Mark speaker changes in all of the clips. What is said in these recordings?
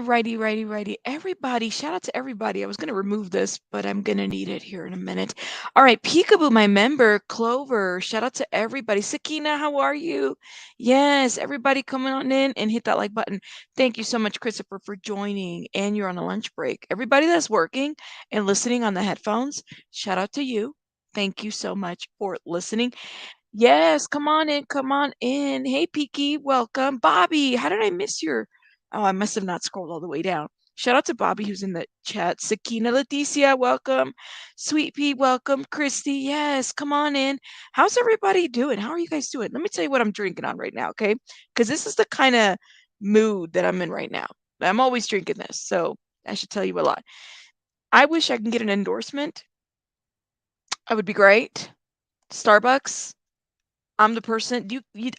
Speaker 1: Righty. Everybody, shout out to everybody. I was going to remove this, but I'm going to need it here in a minute. All right, Peekaboo, my member, Clover, shout out to everybody. Sakina, how are you? Yes, everybody coming on in and hit that like button. Thank you so much, Christopher, for joining. And you're on a lunch break. Everybody that's working and listening on the headphones, shout out to you. Thank you so much for listening. Yes, come on in, come on in. Hey, Peaky, welcome. Bobby, how did I miss your? Oh, I must have not scrolled all the way down. Shout out to Bobby who's in the chat. Sakina Leticia, welcome. Sweet Pea, welcome. Christy, yes, come on in. How's everybody doing? How are you guys doing? Let me tell you what I'm drinking on right now, okay? Because this is the kind of mood that I'm in right now. I'm always drinking this, so I should tell you a lot. I wish I can get an endorsement. That would be great. Starbucks. I'm the person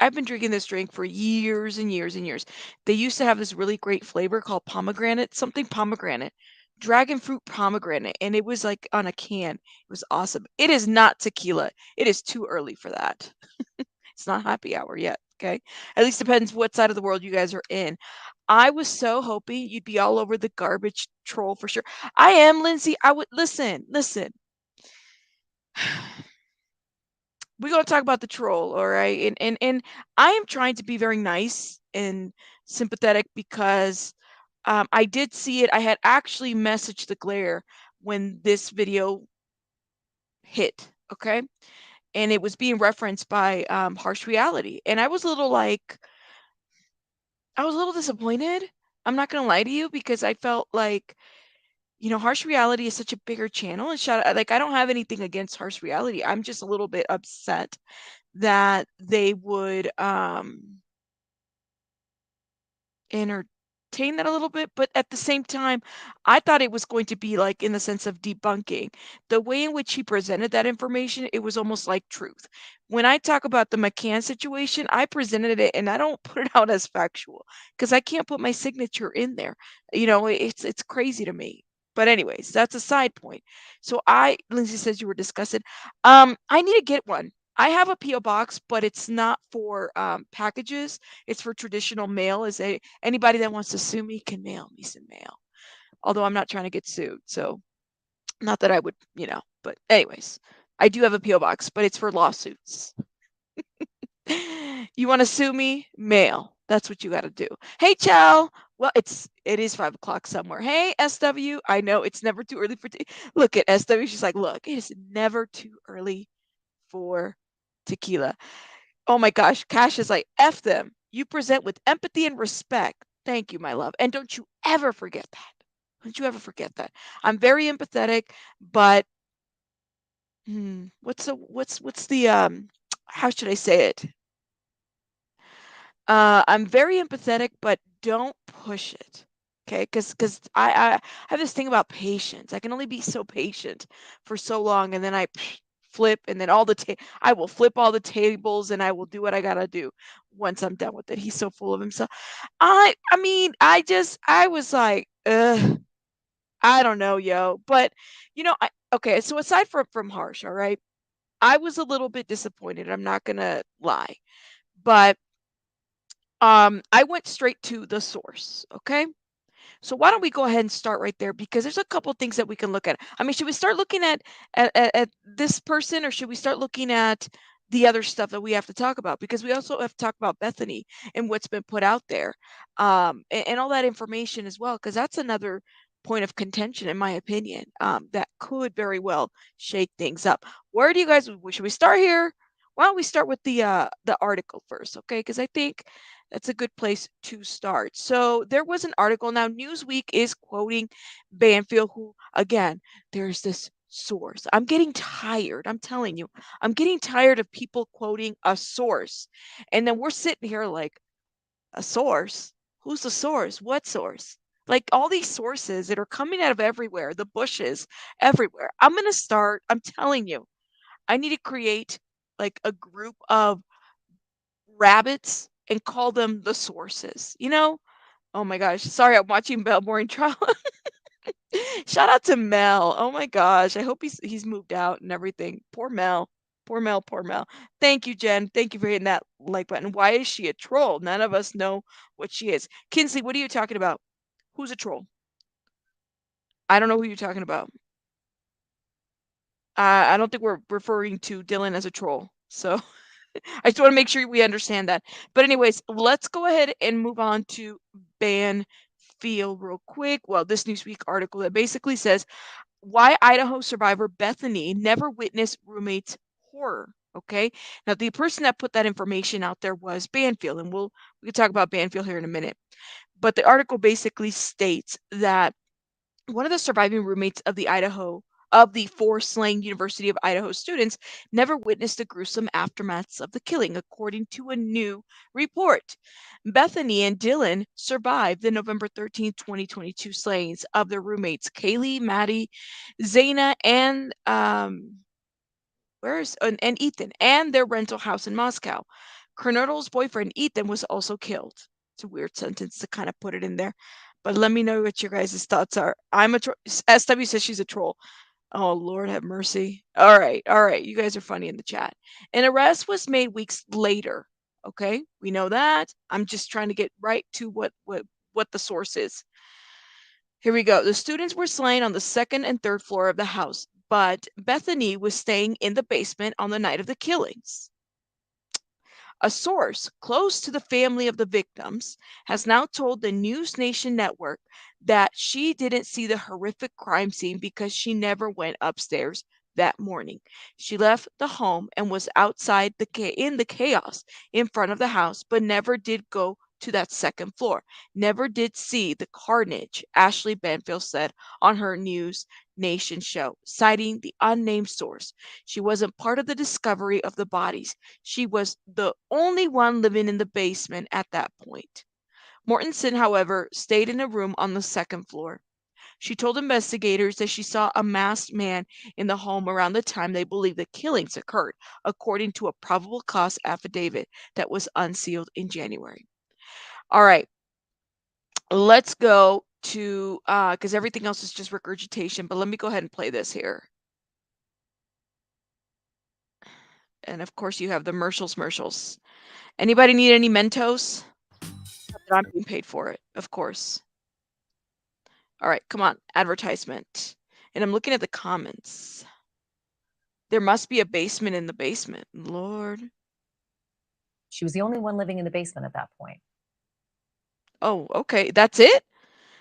Speaker 1: I've been drinking this drink for years and years and years. They used to have this really great flavor called pomegranate, something pomegranate, dragon fruit pomegranate, and it was like on a can. It was awesome. It is not tequila. It is too early for that. It's not happy hour yet, okay? At least depends what side of the world you guys are in. I was so hoping you'd be all over the garbage troll for sure. I am, Lindsay. I would listen. We're gonna talk about the troll, all right? And I am trying to be very nice and sympathetic because I did see it. I had actually messaged the glare when this video hit, okay? And it was being referenced by Harsh Reality. And I was a little disappointed. I'm not gonna lie to you because I felt like, Harsh Reality is such a bigger channel and I don't have anything against Harsh Reality. I'm just a little bit upset that they would entertain that a little bit, but at the same time, I thought it was going to be like in the sense of debunking. The way in which he presented that information, it was almost like truth. When I talk about the McCann situation, I presented it and I don't put it out as factual because I can't put my signature in there. It's crazy to me. But anyways, that's a side point. So Lindsay says you were disgusted. I need to get one. I have a PO box, but it's not for packages. It's for traditional mail. Anybody that wants to sue me can mail me some mail. Although I'm not trying to get sued, so not that I would, But anyways, I do have a PO box, but it's for lawsuits. You want to sue me? Mail. That's what you got to do. Hey, Chow. Well, it is 5 o'clock somewhere. Hey, SW. I know it's never too early for. Look at SW. She's like, look, it is never too early for tequila. Oh my gosh, Cash is like, F them. You present with empathy and respect. Thank you, my love. And don't you ever forget that. Don't you ever forget that. I'm very empathetic, but what's the how should I say it? I'm very empathetic, but don't push it. Okay, because I have this thing about patience. I can only be so patient for so long, and then I flip, and then I will flip all the tables, and I will do what I gotta do once I'm done with it. He's so full of himself. I mean, I was like, ugh, I don't know, yo, but okay. So aside from Harsh, all right, I was a little bit disappointed. I'm not gonna lie, but I went straight to the source. Okay. So why don't we go ahead and start right there because there's a couple things that we can look at. I mean, should we start looking at this person or should we start looking at the other stuff that we have to talk about? Because we also have to talk about Bethany and what's been put out there, and all that information as well. Because that's another point of contention, in my opinion, that could very well shake things up. Where do you guys? Should we start here? Why don't we start with the article first, okay? Because I think that's a good place to start. So there was an article. Now, Newsweek is quoting Banfield, who, again, there's this source. I'm getting tired. I'm telling you, I'm getting tired of people quoting a source. And then we're sitting here like, a source? Who's the source? What source? Like all these sources that are coming out of everywhere, the bushes, everywhere. I'm telling you, I need to create like a group of rabbits and call them the sources, Oh my gosh. Sorry, I'm watching Bell Morning Trial. Shout out to Mel. Oh my gosh. I hope he's moved out and everything. Poor Mel. Poor Mel. Thank you, Jen. Thank you for hitting that like button. Why is she a troll? None of us know what she is. Kinsley, what are you talking about? Who's a troll? I don't know who you're talking about. I don't think we're referring to Dylan as a troll. So I just want to make sure we understand that. But anyways, let's go ahead and move on to Banfield real quick. Well, this Newsweek article that basically says why Idaho survivor Bethany never witnessed roommates' horror. Okay. Now the person that put that information out there was Banfield, and we can talk about Banfield here in a minute. But the article basically states that one of the surviving roommates of the four slain University of Idaho students never witnessed the gruesome aftermaths of the killing, according to a new report. Bethany and Dylan survived the November 13, 2022 slayings of their roommates Kaylee, Maddie, Zaina, and Ethan, and their rental house in Moscow. Kernodle's boyfriend Ethan was also killed. It's a weird sentence to kind of put it in there, but let me know what your guys' thoughts are. I'm a troll. SW says she's a troll. Oh, Lord have mercy. All right. You guys are funny in the chat. An arrest was made weeks later. Okay, we know that. I'm just trying to get right to what the source is. Here we go. The students were slain on the second and third floor of the house, but Bethany was staying in the basement on the night of the killings. A source close to the family of the victims has now told the News Nation network that she didn't see the horrific crime scene because she never went upstairs that morning. She left the home and was outside in the chaos in front of the house, but never did go to that second floor. Never did see the carnage, Ashley Banfield said on her News Nation show, citing the unnamed source. She wasn't part of the discovery of the bodies. She was the only one living in the basement at that point. Mortensen, however, stayed in a room on the second floor. She told investigators that she saw a masked man in the home around the time they believe the killings occurred, according to a probable cause affidavit that was unsealed in January. All right, let's go to, because everything else is just regurgitation, but let me go ahead and play this here. And of course, you have the Mershels. Anybody need any Mentos? I'm being paid for it, of course. All right, come on, advertisement. And I'm looking at the comments. There must be a basement in the basement. Lord.
Speaker 2: She was the only one living in the basement at that point.
Speaker 1: Oh, okay. That's it?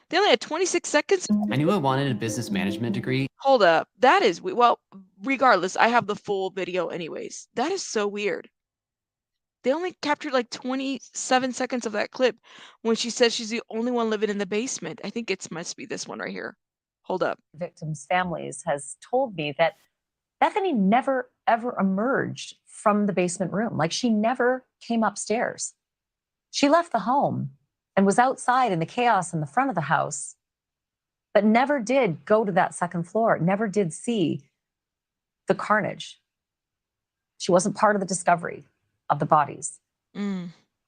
Speaker 1: They only had 26 seconds?
Speaker 3: I knew I wanted a business management degree.
Speaker 1: Hold up. That is, well, regardless, I have the full video anyways. That is so weird. They only captured like 27 seconds of that clip when she says she's the only one living in the basement. I think it must be this one right here. Hold up.
Speaker 2: Victims' families has told me that Bethany never, ever emerged from the basement room. Like she never came upstairs. She left the home and was outside in the chaos in the front of the house, but never did go to that second floor, never did see the carnage. She wasn't part of the discovery of the bodies.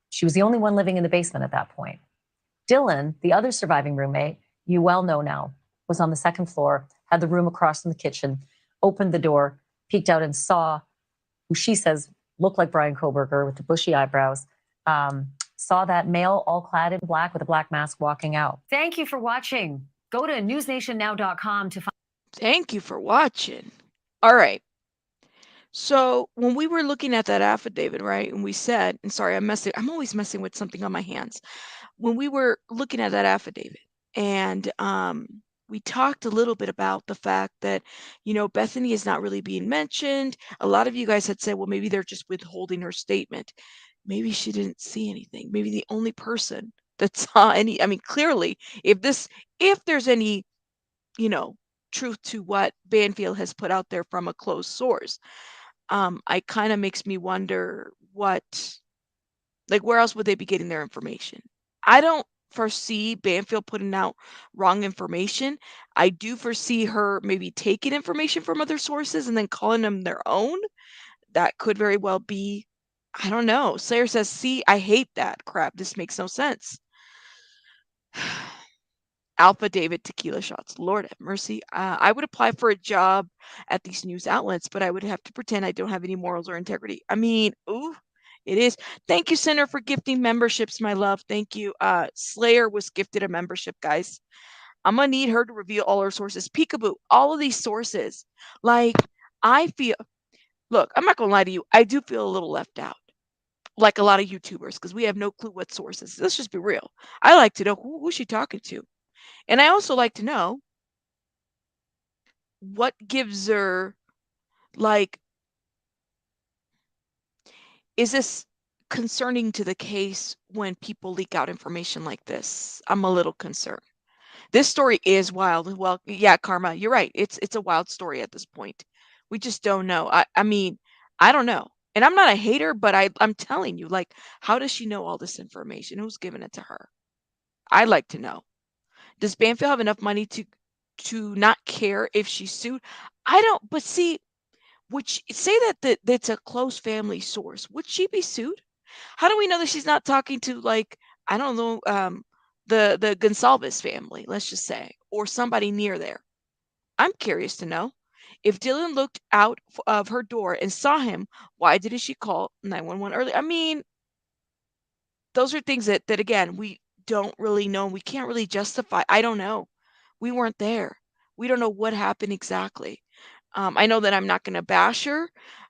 Speaker 2: She was the only one living in the basement at that point. Dylan, the other surviving roommate, you well know now, was on the second floor, had the room across from the kitchen, opened the door, peeked out and saw who she says looked like Bryan Kohberger with the bushy eyebrows, saw that male all clad in black with a black mask walking out.
Speaker 4: Thank you for watching. Go to newsnationnow.com to find.
Speaker 1: Thank you for watching. All right. So when we were looking at that affidavit, right, and we said, and sorry, I'm always messing with something on my hands. When we were looking at that affidavit and we talked a little bit about the fact that, Bethany is not really being mentioned. A lot of you guys had said, well, maybe they're just withholding her statement. Maybe she didn't see anything. Maybe the only person that saw clearly, if there's any, truth to what Banfield has put out there from a closed source, I kind of makes me wonder where else would they be getting their information? I don't foresee Banfield putting out wrong information. I do foresee her maybe taking information from other sources and then calling them their own. That could very well be. I don't know. Slayer says, see, I hate that crap. This makes no sense. Alpha David tequila shots. Lord have mercy. I would apply for a job at these news outlets, but I would have to pretend I don't have any morals or integrity. Ooh, It is. Thank you, Center, for gifting memberships, my love. Thank you. Slayer was gifted a membership, guys. I'm gonna need her to reveal all her sources. Peekaboo, all of these sources. Like, I feel, look, I'm not gonna lie to you. I do feel a little left out, like a lot of YouTubers, because we have no clue what sources. Let's just be real. I like to know who's she talking to. And I also like to know what gives her, like, is this concerning to the case when people leak out information like this? I'm a little concerned. This story is wild. Well, yeah, Karma, you're right. It's a wild story at this point. We just don't know. I mean, I don't know. And I'm not a hater, but I'm telling you, like, how does she know all this information? Who's giving it to her? I'd like to know. Does Banfield have enough money to not care if she's sued? I don't, but see, would she say that that's a close family source? Would she be sued? How do we know that she's not talking to, like, I don't know, the Gonsalves family, let's just say, or somebody near there? I'm curious to know. If Dylan looked out of her door and saw him, why didn't she call 911 early? I mean, those are things that again, we don't really know. We can't really justify. I don't know. We weren't there. We don't know what happened exactly. I know that I'm not going to bash her.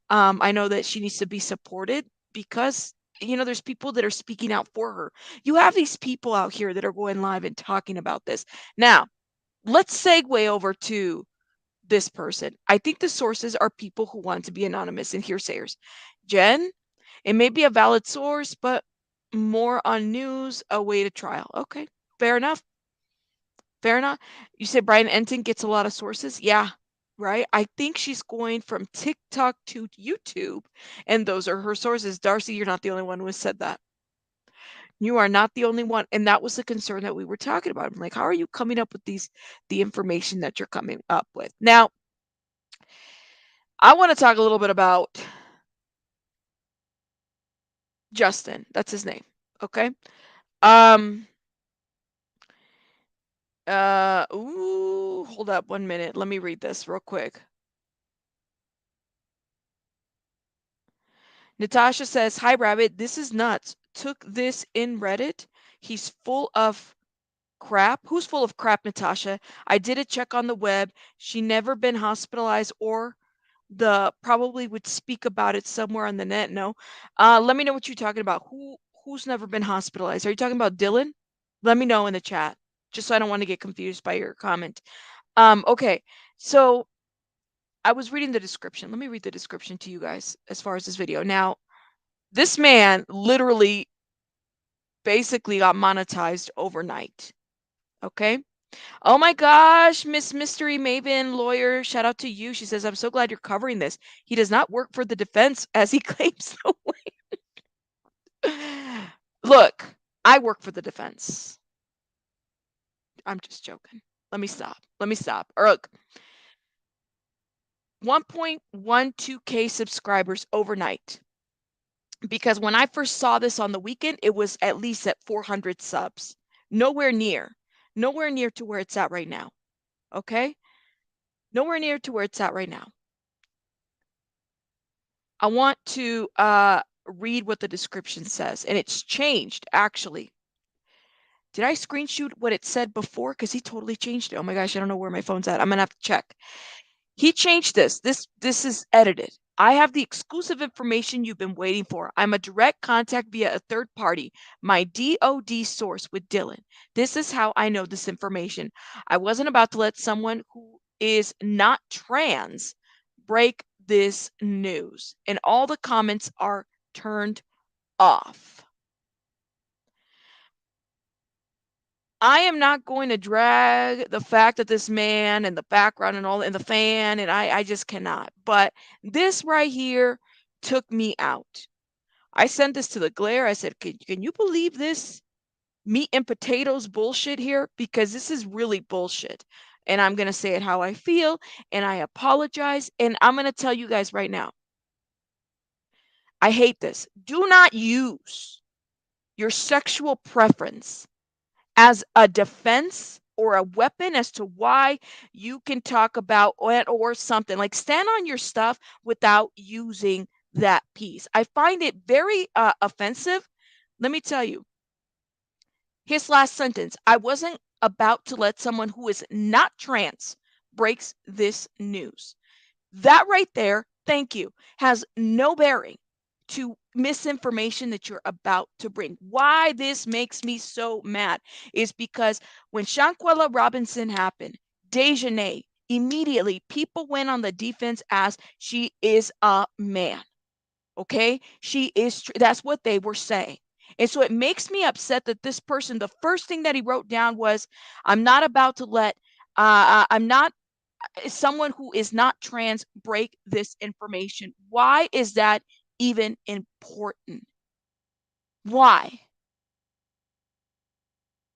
Speaker 1: I know that she needs to be supported because, there's people that are speaking out for her. You have these people out here that are going live and talking about this. Now, let's segue over to this person. I think the sources are people who want to be anonymous and hearsayers. Jen, it may be a valid source, but more on news awaited trial. Okay, fair enough. Fair enough. You said Brian Enton gets a lot of sources. Yeah, right. I think she's going from TikTok to YouTube, and those are her sources. Darcy, you're not the only one who has said that. You are not the only one, and that was the concern that we were talking about. I'm like, how are you coming up with the information that you're coming up with? Now, I want to talk a little bit about Justin. That's his name. Okay. Um. Hold up 1 minute. Let me read this real quick. Natasha says, "Hi, Rabbit. This is nuts. Took this in Reddit. He's full of crap." Who's full of crap, Natasha? I did a check on the web. She never been hospitalized, or the probably would speak about it somewhere on the net. No. Let me know what you're talking about. Who's never been hospitalized? Are you talking about Dylan? Let me know in the chat, just so I don't want to get confused by your comment. Okay. So I was reading the description. Let me read the description to you guys as far as this video. Now, this man literally basically got monetized overnight. Okay. Oh my gosh, Miss Mystery Maven lawyer, shout out to you. She says, "I'm so glad you're covering this. He does not work for the defense as he claims." Look, I work for the defense. I'm just joking. Let me stop. Look, 1.12K subscribers overnight. Because when I first saw this on the weekend, it was at least at 400 subs. Nowhere near to where it's at right now. Okay? Nowhere near to where it's at right now. I want to read what the description says, and it's changed actually. Did I screenshot what it said before? Because he totally changed it. Oh my gosh, I don't know where my phone's at. I'm gonna have to check. He changed this. This is edited. "I have the exclusive information you've been waiting for. I'm a direct contact via a third party, my DOD source with Dylan. This is how I know this information. I wasn't about to let someone who is not trans break this news." And all the comments are turned off. I am not going to drag the fact that this man and the background and all and the fan, and I just cannot. But this right here took me out. I sent this to the Glare. I said, can you believe this meat and potatoes bullshit here? Because this is really bullshit. And I'm going to say it how I feel, and I apologize. And I'm going to tell you guys right now, I hate this. Do not use your sexual preference as a defense or a weapon as to why you can talk about it or something. Like, stand on your stuff without using that piece. I find it very offensive. Let me tell you, his last sentence, I wasn't about to let someone who is not trans breaks this news. That right there, thank you, has no bearing to misinformation that you're about to bring. Why this makes me so mad is because when Shanquella Robinson happened, Dejanay, immediately people went on the defense as she is a man. Okay? She is, that's what they were saying. And so it makes me upset that this person, the first thing that he wrote down was, I'm not about to let, I'm not someone who is not trans break this information. Why is that even important? Why?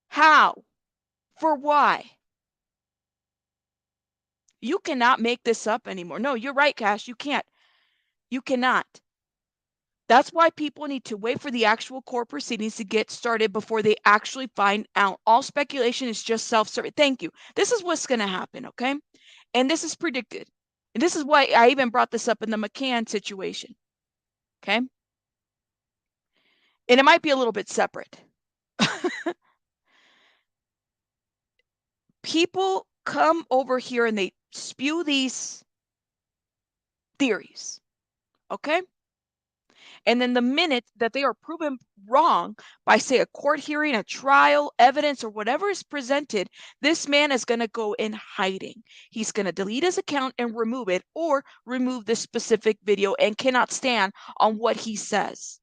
Speaker 1: How? For why? You cannot make this up anymore. No, you're right, Cash. You can't. You cannot. That's why people need to wait for the actual court proceedings to get started before they actually find out. All speculation is just self-serving. Thank you. This is what's going to happen, okay? And this is predicted. And this is why I even brought this up in the McCann situation, okay? And it might be a little bit separate. People come over here and they spew these theories, okay? And then the minute that they are proven wrong by, say, a court hearing, a trial, evidence, or whatever is presented, this man is going to go in hiding. He's going to delete his account and remove it, or remove this specific video and cannot stand on what he says.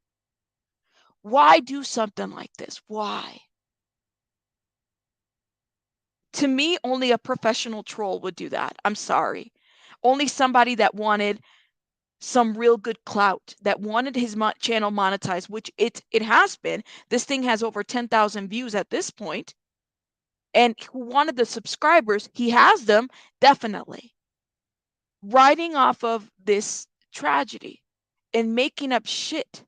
Speaker 1: Why do something like this? Why? To me, only a professional troll would do that. I'm sorry. Only somebody that wanted some real good clout, that wanted his channel monetized, which it has been. This thing has over 10,000 views at this point. And who wanted the subscribers, he has them, definitely. Riding off of this tragedy and making up shit.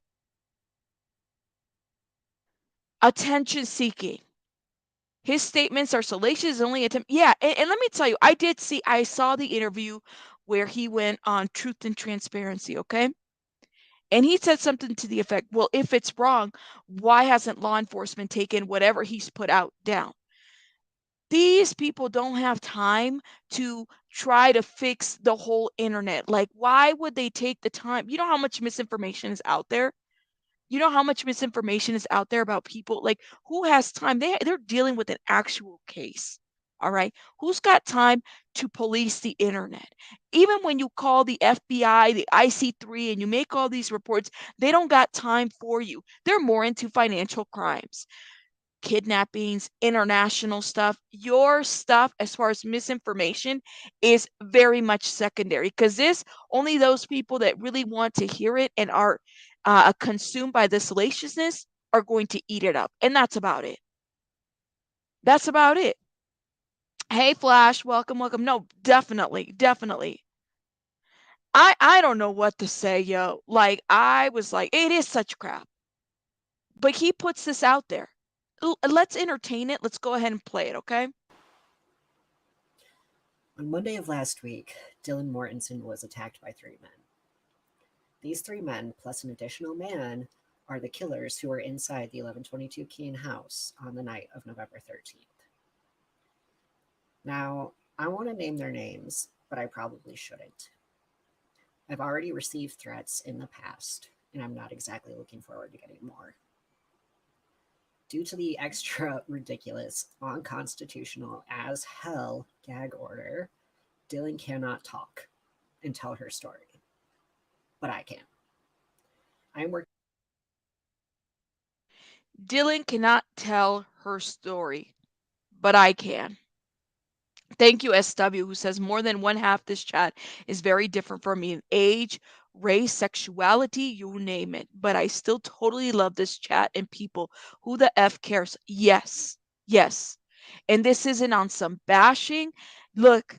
Speaker 1: Attention seeking. His statements are salacious, only attempt. Yeah, and let me tell you, I saw the interview where he went on Truth and Transparency, okay? And he said something to the effect, well, if it's wrong, why hasn't law enforcement taken whatever he's put out down? These people don't have time to try to fix the whole internet. Like, why would they take the time? You know how much misinformation is out there? You know how much misinformation is out there about people? Like, who has time? They're dealing with an actual case. All right. Who's got time to police the internet? Even when you call the FBI, the IC3, and you make all these reports, they don't got time for you. They're more into financial crimes, kidnappings, international stuff. Your stuff, as far as misinformation, is very much secondary, because only those people that really want to hear it and are consumed by the salaciousness are going to eat it up. And that's about it. That's about it. Hey, Flash, welcome, welcome. No, definitely, definitely. I don't know what to say, yo. Like, I was like, it is such crap. But he puts this out there. Let's entertain it. Let's go ahead and play it, okay?
Speaker 5: On Monday of last week, Dylan Mortensen was attacked by 3 men. These 3 men, plus an additional man, are the killers who were inside the 1122 Keene house on the night of November 13th. Now, I want to name their names, but I probably shouldn't. I've already received threats in the past, and I'm not exactly looking forward to getting more. Due to the extra ridiculous, unconstitutional as hell gag order, Dylan cannot talk and tell her story. But I can. I'm working.
Speaker 1: Dylan cannot tell her story, but I can. Thank you, SW, who says more than one half this chat is very different from me in age, race, sexuality, you name it. But I still totally love this chat and people. Who the F cares? Yes, yes. And this isn't on some bashing. Look,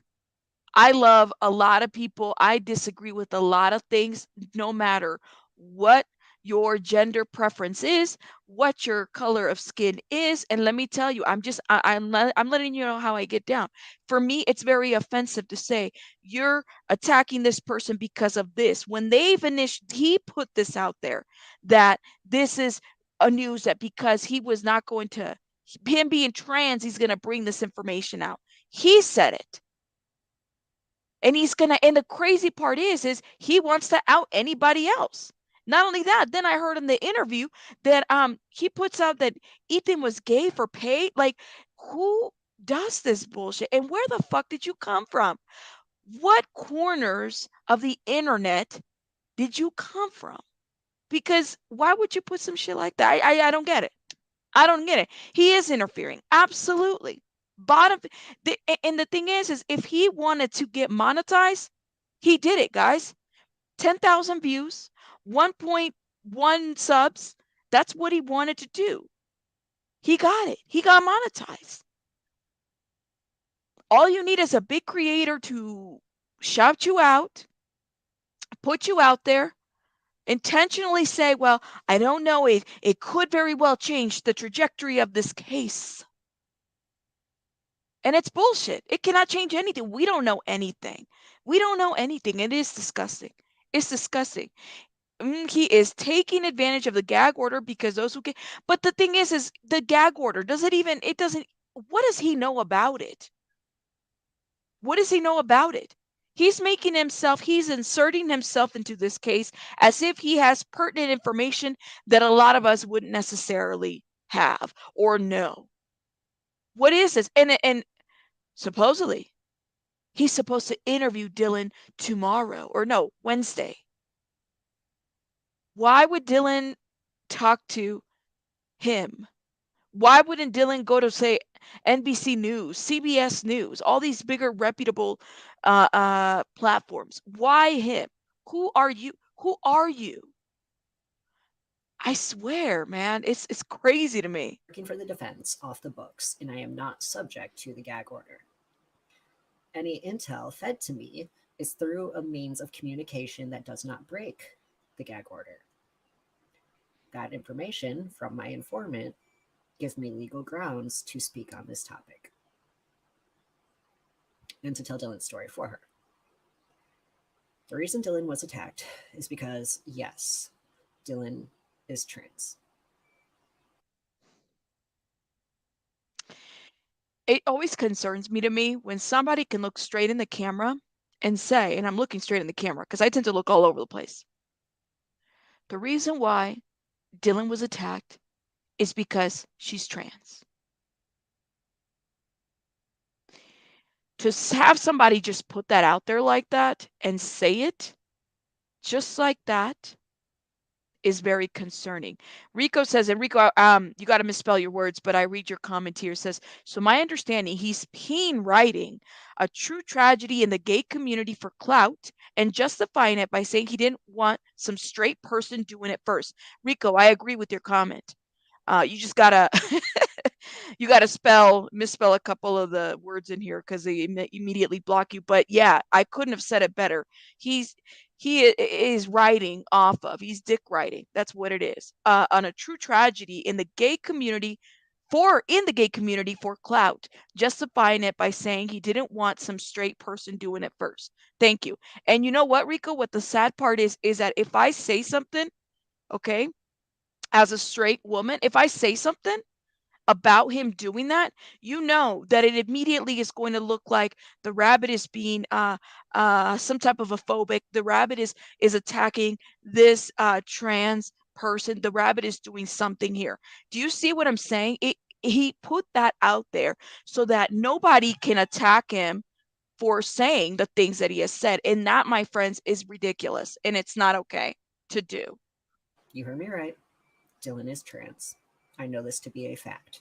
Speaker 1: I love a lot of people. I disagree with a lot of things, no matter what your gender preference is, what your color of skin is. And let me tell you, I'm letting you know how I get down. For me, it's very offensive to say you're attacking this person because of this. When he put this out there that this is a news that because he was not going to, him being trans, he's going to bring this information out. He said it. And and the crazy part is he wants to out anybody else. Not only that, then I heard in the interview that he puts out that Ethan was gay for pay. Like, who does this bullshit? And where the fuck did you come from? What corners of the internet did you come from? Because why would you put some shit like that? I don't get it. I don't get it. He is interfering. Absolutely. Bottom and the thing is if he wanted to get monetized, he did it, guys. 10,000 views, 1.1 subs. That's what he wanted to do. He got it. He got monetized. All you need is a big creator to shout you out, put you out there, intentionally say, well, I don't know, it could very well change the trajectory of this case. And it's bullshit. It cannot change anything. We don't know anything. We don't know anything. It is disgusting. It's disgusting. He is taking advantage of the gag order because those who can. But the thing is the gag order, what does he know about it? What does he know about it? He's inserting himself into this case as if he has pertinent information that a lot of us wouldn't necessarily have or know. What is this? And supposedly, he's supposed to interview Dylan tomorrow, or no, Wednesday. Why would Dylan talk to him? Why wouldn't Dylan go to, say, NBC News, CBS News, all these bigger reputable platforms? Why him? Who are you? Who are you? I swear, man, it's crazy to me.
Speaker 5: Working for the defense off the books, and I am not subject to the gag order. Any intel fed to me is through a means of communication that does not break the gag order. That information from my informant gives me legal grounds to speak on this topic and to tell Dylan's story for her. The reason Dylan was attacked is because, yes, Dylan is trans.
Speaker 1: It always concerns me when somebody can look straight in the camera and say, and I'm looking straight in the camera because I tend to look all over the place. The reason why Dylan was attacked is because she's trans. To have somebody just put that out there like that and say it just like that is very concerning. Rico says, and Rico, you got to misspell your words, but I read your comment here. It says, so my understanding, he's writing a true tragedy in the gay community for clout and justifying it by saying he didn't want some straight person doing it first. Rico, I agree with your comment. You just gotta you gotta misspell a couple of the words in here because they immediately block you. But yeah, I couldn't have said it better. He is writing off of, he's dick writing. That's what it is. On a true tragedy in the gay community for clout, justifying it by saying he didn't want some straight person doing it first. Thank you. And you know what, Rico? What the sad part is that if I say something, okay, as a straight woman, if I say something about him doing that, you know that it immediately is going to look like the rabbit is being some type of a phobic. The rabbit is attacking this trans person. The rabbit is doing something here. Do you see what I'm saying? He put that out there so that nobody can attack him for saying the things that he has said. And that, my friends, is ridiculous. And it's not okay to do.
Speaker 5: You heard me right. Dylan is trans. I know this to be a fact.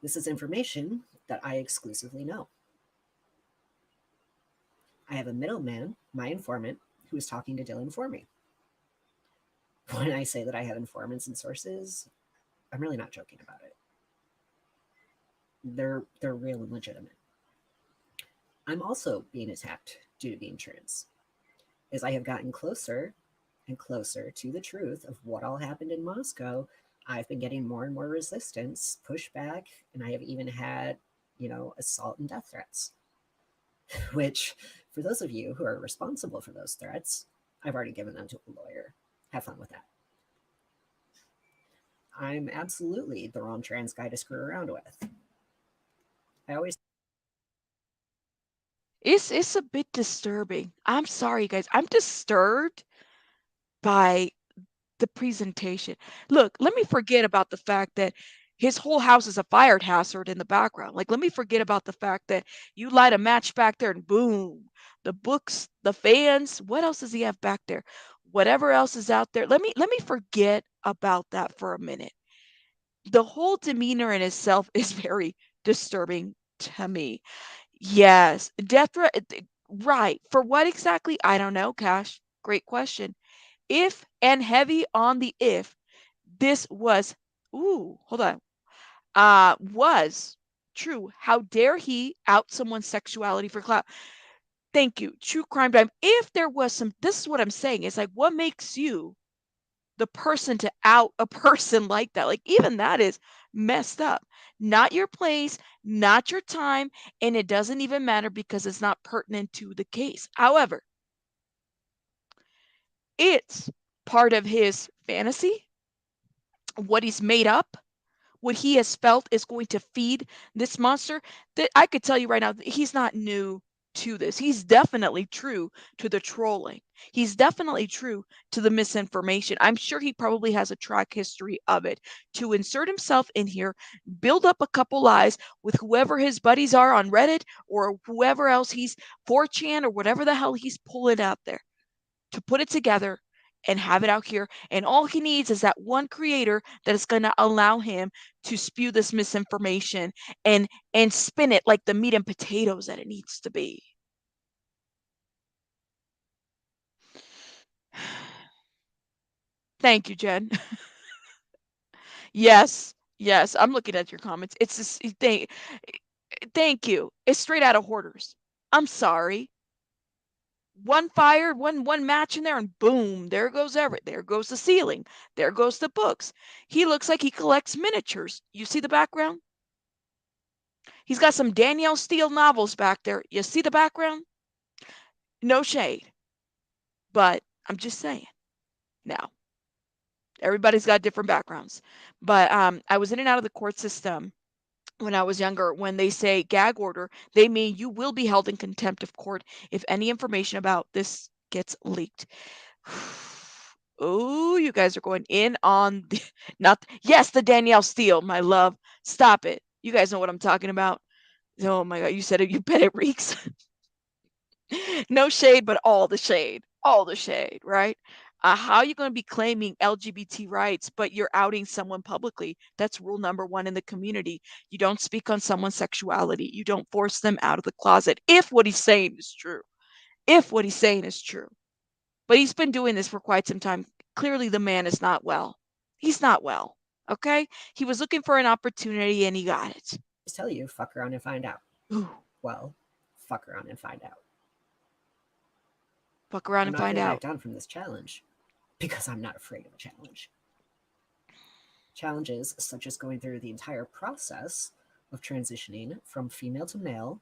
Speaker 5: This is information that I exclusively know. I have a middleman, my informant, who is talking to Dylan for me. When I say that I have informants and sources, I'm really not joking about it. They're real and legitimate. I'm also being attacked due to being trans. as I have gotten closer and closer to the truth of what all happened in Moscow, I've been getting more and more resistance, pushback, and I have even had, assault and death threats. Which, for those of you who are responsible for those threats, I've already given them to a lawyer. Have fun with that. I'm absolutely the wrong trans guy to screw around with. I always
Speaker 1: It's a bit disturbing. I'm sorry, guys. I'm disturbed by the presentation. Look, let me forget about the fact that his whole house is a fire hazard in the background. Like, let me forget about the fact that you light a match back there and boom, the books, the fans. What else does he have back there? Whatever else is out there. Let me forget about that for a minute. The whole demeanor in itself is very disturbing to me. Yes, death threat. Right. For what exactly? I don't know, Cash. Great question. If and heavy on the if, this was, hold on, was true. How dare he out someone's sexuality for clout? Thank you. True crime time. If there was some, this is what I'm saying. It's like, what makes you the person to out a person like that? Like, even that is messed up. Not your place, not your time, and it doesn't even matter because it's not pertinent to the case. However, it's part of his fantasy, what he's made up, what he has felt is going to feed this monster. That I could tell you right now, he's not new to this. He's definitely true to the trolling. He's definitely true to the misinformation. I'm sure he probably has a track history of it to insert himself in here, build up a couple lies with whoever his buddies are on Reddit or whoever else he's 4chan or whatever the hell he's pulling out there to put it together and have it out here. And all he needs is that one creator that is going to allow him to spew this misinformation and spin it like the meat and potatoes that it needs to be. Thank you, Jen. Yes, I'm looking at your comments. It's this thing. Thank you. It's straight out of Hoarders. I'm sorry. One fire, one match in there, and boom, there goes there goes the ceiling, there goes the books. He looks like he collects miniatures. You see the background? He's got some Danielle Steele novels back there. You see the background? No shade, but I'm just saying. Now, everybody's got different backgrounds, but I was in and out of the court system when I was younger. When they say gag order, they mean you will be held in contempt of court if any information about this gets leaked. Oh, you guys are going in on the yes, the Danielle Steele, my love. Stop it. You guys know what I'm talking about. Oh my god, you said it, you bet it reeks. No shade, but all the shade. All the shade, right? How are you going to be claiming LGBT rights, but you're outing someone publicly? That's rule number one in the community. You don't speak on someone's sexuality. You don't force them out of the closet if what he's saying is true. If what he's saying is true. But he's been doing this for quite some time. Clearly, the man is not well. He's not well. Okay? He was looking for an opportunity and he got it.
Speaker 5: just tell you, fuck around and find out.
Speaker 1: Ooh,
Speaker 5: Well, fuck around and find out.
Speaker 1: fuck around
Speaker 5: I'm
Speaker 1: and
Speaker 5: not
Speaker 1: find
Speaker 5: going to
Speaker 1: out.
Speaker 5: back down from this challenge because I'm not afraid of a challenge. Challenges such as going through the entire process of transitioning from female to male,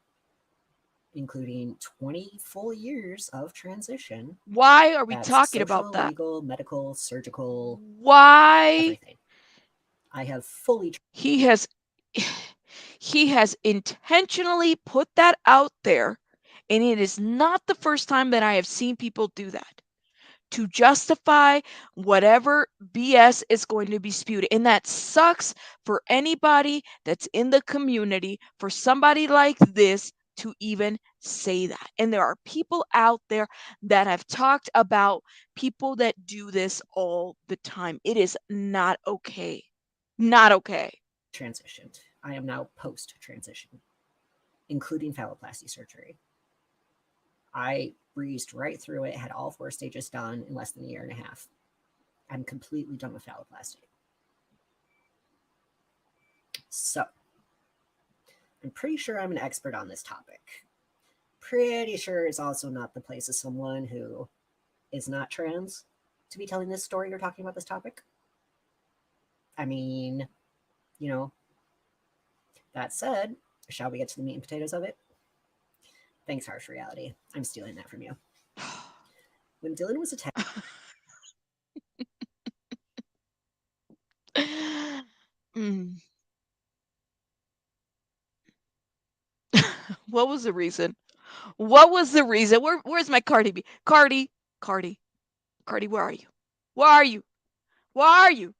Speaker 5: including 20 full years of transition.
Speaker 1: Why are we
Speaker 5: That's
Speaker 1: talking
Speaker 5: social,
Speaker 1: about that?
Speaker 5: legal, medical, surgical,
Speaker 1: Why?
Speaker 5: everything. I have fully
Speaker 1: He has intentionally put that out there, and it is not the first time that I have seen people do that to justify whatever BS is going to be spewed. And that sucks for anybody that's in the community, for somebody like this to even say that. And there are people out there that have talked about people that do this all the time. It is not okay. Not okay.
Speaker 5: transitioned. I am now post-transition, including phalloplasty surgery. I breezed right through it, had all 4 stages done in less than a year and a half. I'm completely done with phalloplasty. So, I'm pretty sure I'm an expert on this topic. Pretty sure it's also not the place of someone who is not trans to be telling this story or talking about this topic. I mean, you know, that said, shall we get to the meat and potatoes of it? Thanks, harsh reality. I'm stealing that from you. When Dylan was attacked.
Speaker 1: What was the reason? What was the reason? Where's my Cardi B? Cardi, where are you? Where are you? Where are you?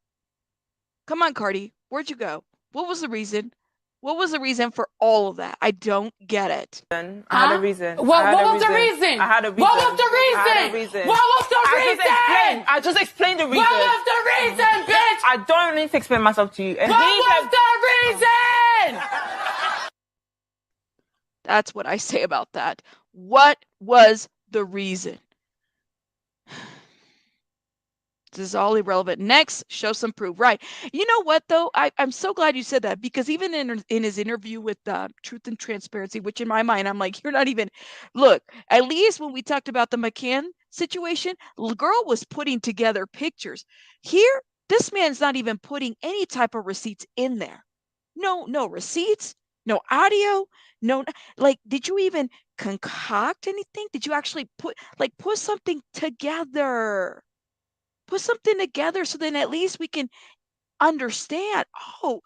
Speaker 1: Come on, Cardi. Where'd you go? What was the reason? What was the reason for all of that? I don't get it.
Speaker 6: I had a reason.
Speaker 7: What was the reason?
Speaker 6: I had a reason.
Speaker 7: What was the reason?
Speaker 6: I had a reason.
Speaker 7: What was the reason?
Speaker 6: I just explained the reason.
Speaker 7: What was the reason, bitch?
Speaker 6: I don't need to explain myself to you. And
Speaker 7: what was the reason?
Speaker 1: That's what I say about that. What was the reason? This is all irrelevant. Next, show some proof. Right. You know what, though? I'm so glad you said that, because even in his interview with Truth and Transparency, which in my mind, I'm like, you're not even, look, at least when we talked about the McCann situation, the girl was putting together pictures. Here, this man's not even putting any type of receipts in there. No receipts, no audio, no, like, did you even concoct anything? Did you actually put something together? Put something together so then at least we can understand. Oh,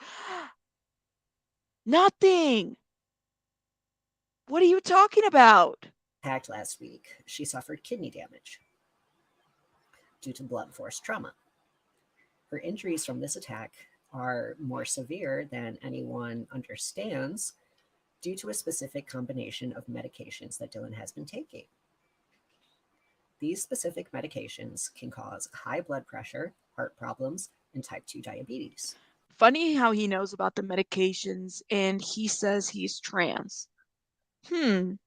Speaker 1: nothing. What are you talking about?
Speaker 5: Attacked last week, she suffered kidney damage due to blunt force trauma. Her injuries from this attack are more severe than anyone understands due to a specific combination of medications that Dylan has been taking. These specific medications can cause high blood pressure, heart problems, and type 2 diabetes.
Speaker 1: Funny how he knows about the medications and he says he's trans. The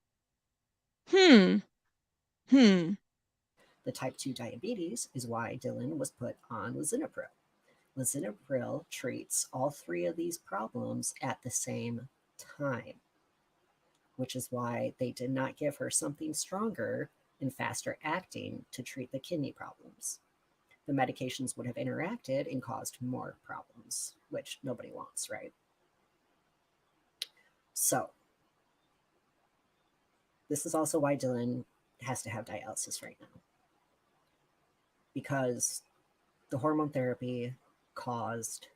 Speaker 5: type 2 diabetes is why Dylan was put on lisinopril. Lisinopril treats all three of these problems at the same time, which is why they did not give her something stronger and faster acting to treat the kidney problems. The medications would have interacted and caused more problems, which nobody wants, right? So, this is also why Dylan has to have dialysis right now, because the hormone therapy caused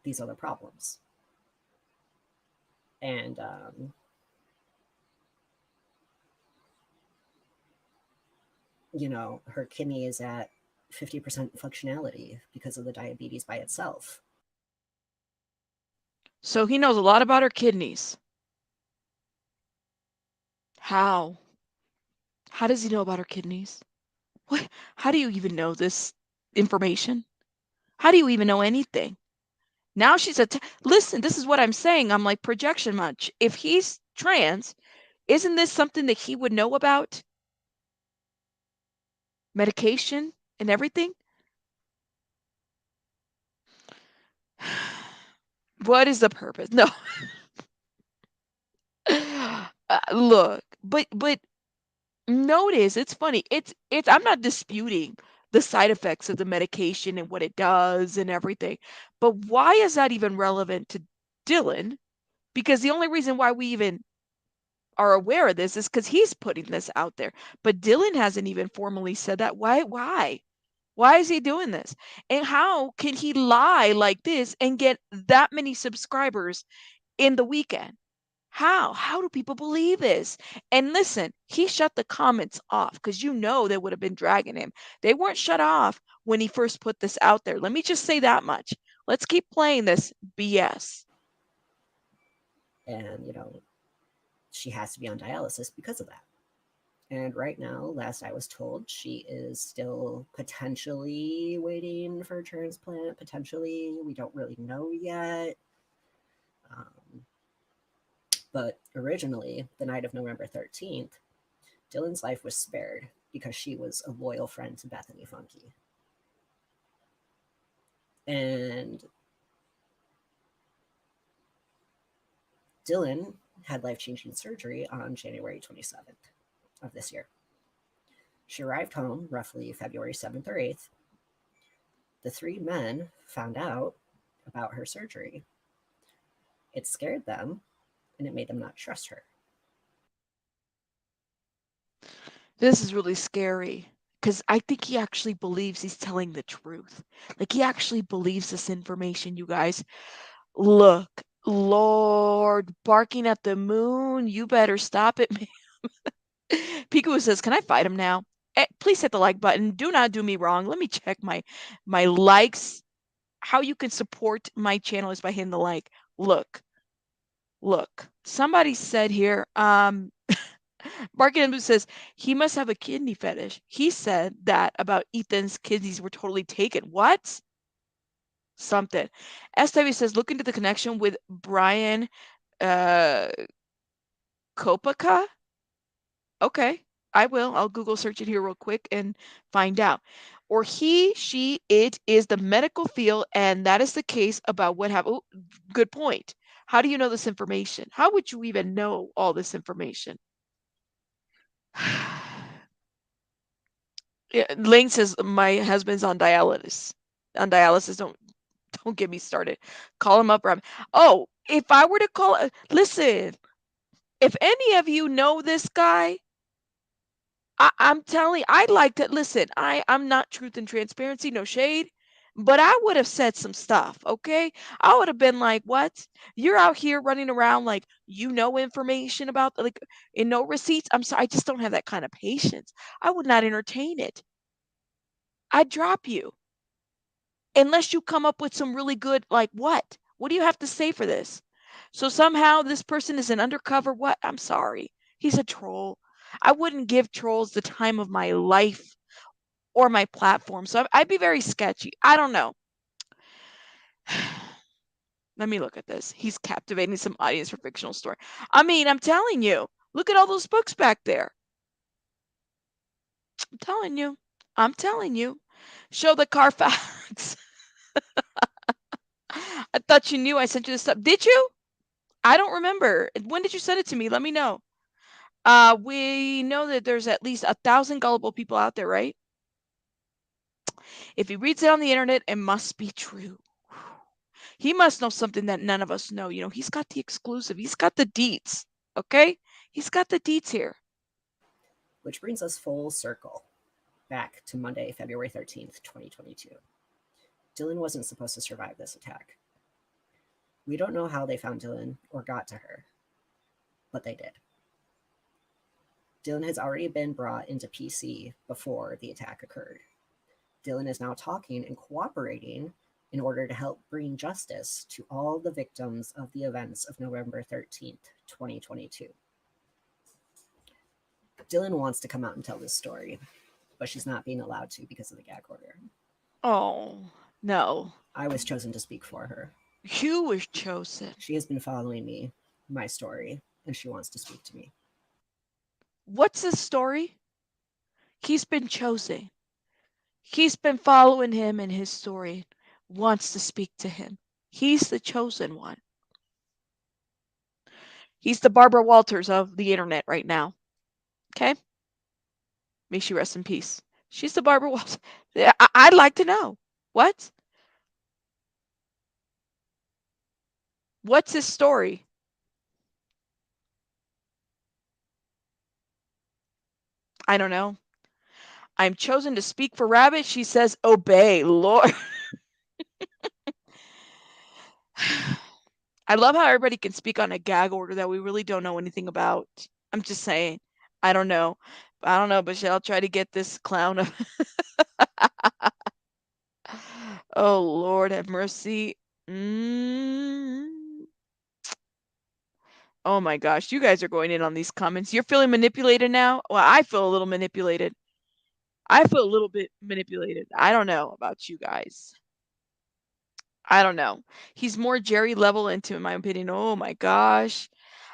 Speaker 5: these other problems. And you know, her kidney is at 50% functionality because of the diabetes by itself.
Speaker 1: So he knows a lot about her kidneys. How? How does he know about her kidneys? What? How do you even know this information? How do you even know anything? Now she's listen, this is what I'm saying. I'm like, projection much. If he's trans, isn't this something that he would know about? Medication and everything? What is the purpose? No. Look, but notice, it's funny. It's I'm not disputing the side effects of the medication and what it does and everything. But why is that even relevant to Dylan? Because the only reason why we even are aware of this is because he's putting this out there. But Dylan hasn't even formally said that. Why? Why is he doing this? And how can he lie like this and get that many subscribers in the weekend? How do people believe this? And listen, he shut the comments off because you know they would have been dragging him. They weren't shut off when he first put this out there. Let me just say that much. Let's keep playing this BS.
Speaker 5: And, you know, she has to be on dialysis because of that. And right now, last I was told, she is still potentially waiting for a transplant. Potentially, we don't really know yet. But originally, the night of November 13th, Dylan's life was spared because she was a loyal friend to Bethany Funke. And Dylan had life-changing surgery on January 27th of this year. She arrived home roughly February 7th or 8th. The three men found out about her surgery. It scared them, and it made them not trust her.
Speaker 1: This is really scary because I think he actually believes he's telling the truth. Like, he actually believes this information, you guys. Look, Lord, barking at the moon, you better stop it, man. Piku says, "Can I fight him now?" Please hit the like button. Do not do me wrong. Let me check my likes. How you can support my channel is by hitting the like. Look. Somebody said here, Barking Blue says he must have a kidney fetish. He said that about Ethan's kidneys were totally taken. What? Something. SW says look into the connection with Bryan Kohberger. Okay, I will. I'll Google search it here real quick and find out. Or he, she, it is the medical field, and that is the case about what happened. Oh, good point. How do you know this information? How would you even know all this information? Ling says my husband's on dialysis. Don't get me started. Call him up, Rob. Oh, if I were to call, listen. If any of you know this guy, I'm telling. I'd like to listen. I'm not truth and transparency, no shade, but I would have said some stuff. Okay, I would have been like, "What? You're out here running around like you know information about like and no receipts." I'm sorry, I just don't have that kind of patience. I would not entertain it. I'd drop you unless you come up with some really good like what? What do you have to say for this? So somehow this person is an undercover what? I'm sorry. He's a troll. I wouldn't give trolls the time of my life or my platform. So I'd be very sketchy. I don't know. Let me look at this. He's captivating some audience for fictional story. I mean, I'm telling you. Look at all those books back there. I'm telling you. I'm telling you. Show the Carfax. I thought you knew I sent you this stuff. Did you? I don't remember. When did you send it to me? Let me know. We know that there's at least 1,000 gullible people out there, right? If he reads it on the internet, it must be true. He must know something that none of us know. You know, he's got the exclusive. He's got the deets. Okay? He's got the deets here.
Speaker 5: Which brings us full circle back to Monday, February 13th, 2022. Dylan wasn't supposed to survive this attack. We don't know how they found Dylan or got to her, but they did. Dylan has already been brought into PC before the attack occurred. Dylan is now talking and cooperating in order to help bring justice to all the victims of the events of November 13th, 2022. Dylan wants to come out and tell this story, but she's not being allowed to because of the gag order.
Speaker 1: Oh, no.
Speaker 5: I was chosen to speak for her.
Speaker 1: You were chosen.
Speaker 5: She has been following me, my story, and she wants to speak to me.
Speaker 1: What's his story? He's been chosen. He's been following him in his story, wants to speak to him. He's the chosen one. He's the Barbara Walters of the internet right now. Okay? May she rest in peace. She's the Barbara Walters. I'd like to know. What? What's his story? I don't know. I'm chosen to speak for Rabbit. She says, obey, Lord. I love how everybody can speak on a gag order that we really don't know anything about. I'm just saying. I don't know. But I'll try to get this clown of. Oh, Lord, have mercy. Oh my gosh, you guys are going in on these comments. You're feeling manipulated now? Well, I feel a little manipulated. I feel a little bit manipulated. I don't know about you guys. I don't know. He's more Jerry level into, in my opinion. Oh my gosh.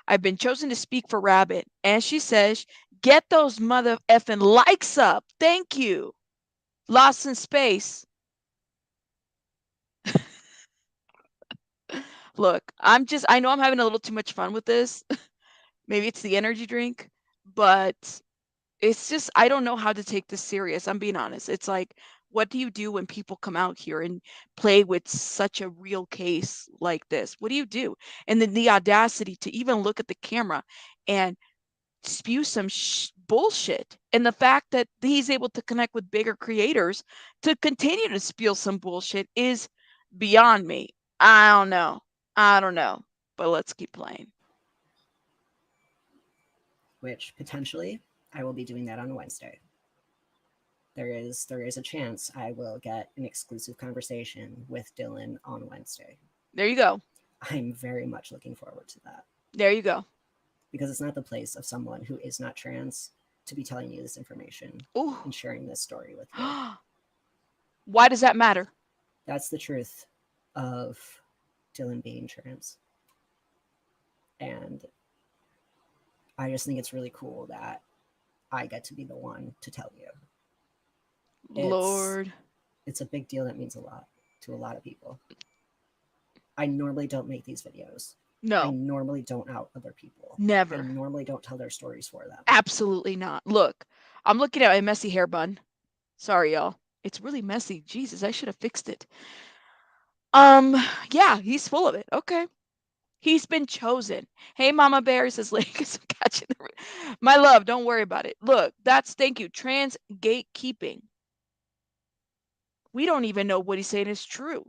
Speaker 1: I've been chosen to speak for Rabbit. And she says, get those mother effing likes up. Thank you. Lost in space. Look, I know I'm having a little too much fun with this. Maybe it's the energy drink, but it's just, I don't know how to take this serious. I'm being honest. It's like, what do you do when people come out here and play with such a real case like this? What do you do? And then the audacity to even look at the camera and spew some bullshit. And the fact that he's able to connect with bigger creators to continue to spew some bullshit is beyond me. I don't know. But let's keep playing.
Speaker 5: Which potentially I will be doing that on Wednesday. There is a chance I will get an exclusive conversation with Dylan on Wednesday.
Speaker 1: There you go.
Speaker 5: I'm very much looking forward to that.
Speaker 1: There you go.
Speaker 5: Because it's not the place of someone who is not trans to be telling you this information
Speaker 1: Ooh.
Speaker 5: and sharing this story with you.
Speaker 1: Why does that matter?
Speaker 5: That's the truth of Dylan being trans. And I just think it's really cool that I get to be the one to tell you.
Speaker 1: Lord.
Speaker 5: It's a big deal that means a lot to a lot of people. I normally don't make these videos. I
Speaker 1: No,
Speaker 5: normally don't out other people. I
Speaker 1: never.
Speaker 5: normally don't tell their stories for them.
Speaker 1: Absolutely not. Look, I'm looking at my messy hair bun. Sorry, y'all. It's really messy. Jesus, I should have fixed it. Yeah, he's full of it. Okay. He's been chosen. Hey, Mama Bear, says Lakers catching the my love, don't worry about it. Look, that's thank you. Trans gatekeeping. We don't even know what he's saying is true,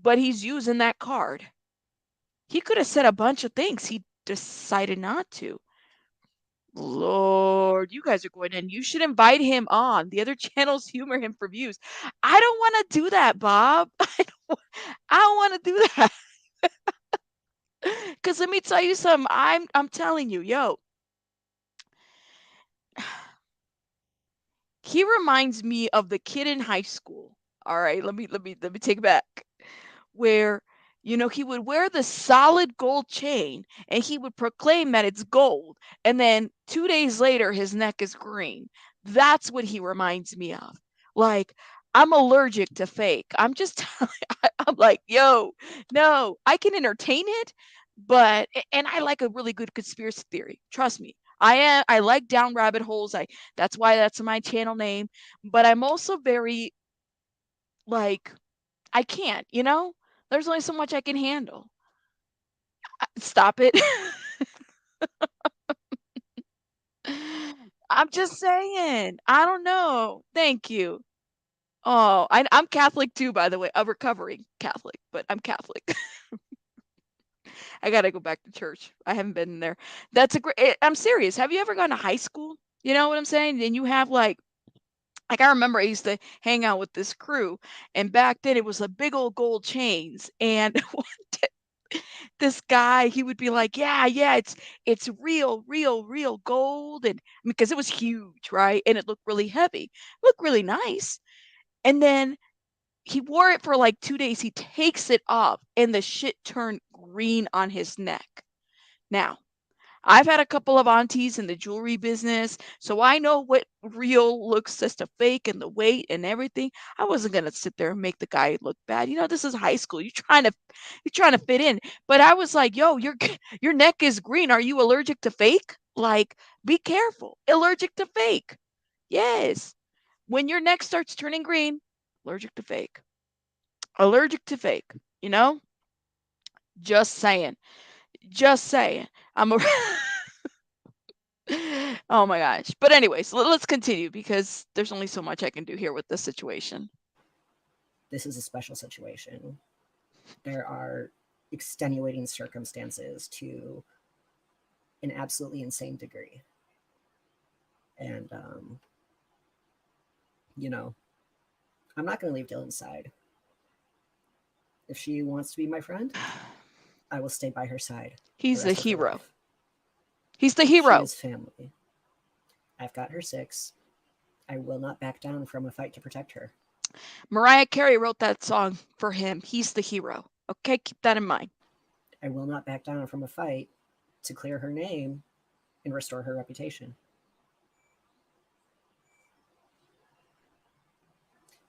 Speaker 1: but he's using that card. He could have said a bunch of things. He decided not to. Lord, you guys are going in. You should invite him on. The other channels humor him for views. I don't want to do that, Bob. I don't want to do that. Because let me tell you something. I'm telling you, yo. He reminds me of the kid in high school. All right, let me take it back. Where he would wear the solid gold chain and he would proclaim that it's gold, and then 2 days later his neck is green. That's what he reminds me of. Like, I'm allergic to fake. I'm just I'm like, yo, no, I can entertain it, but and I like a really good conspiracy theory. Trust me. I like down rabbit holes. That's why that's my channel name. But I'm also very like, I can't, There's only so much I can handle. Stop it. I'm just saying. I don't know. Thank you. Oh, I'm Catholic too, by the way. A recovering Catholic, but I'm Catholic. I gotta go back to church. I haven't been there. That's a great. I'm serious. Have you ever gone to high school? You know what I'm saying? And you have like I remember I used to hang out with this crew, and back then it was a big old gold chains. And one day, this guy, he would be like, yeah, it's real gold, and because it was huge, right? And it looked really heavy, it looked really nice. And then he wore it for like 2 days. He takes it off, and the shit turned green on his neck. Now, I've had a couple of aunties in the jewelry business, so I know what real looks just a fake and the weight and everything. I wasn't gonna sit there and make the guy look bad. This is high school. You're trying to fit in. But I was like, yo, your neck is green. Are you allergic to fake? Like, be careful. Allergic to fake. Yes. When your neck starts turning green, allergic to fake. Allergic to fake. Just saying. Just saying. I'm a Oh my gosh. But anyways, let's continue because there's only so much I can do here with this situation.
Speaker 5: This is a special situation. There are extenuating circumstances to an absolutely insane degree. And, I'm not going to leave Dylan's side. If she wants to be my friend, I will stay by her side.
Speaker 1: He's a hero.
Speaker 5: Life.
Speaker 1: He's the hero.
Speaker 5: She is family. I've got her 6. I will not back down from a fight to protect her.
Speaker 1: Mariah Carey wrote that song for him. He's the hero. Okay, keep that in mind.
Speaker 5: I will not back down from a fight to clear her name and restore her reputation.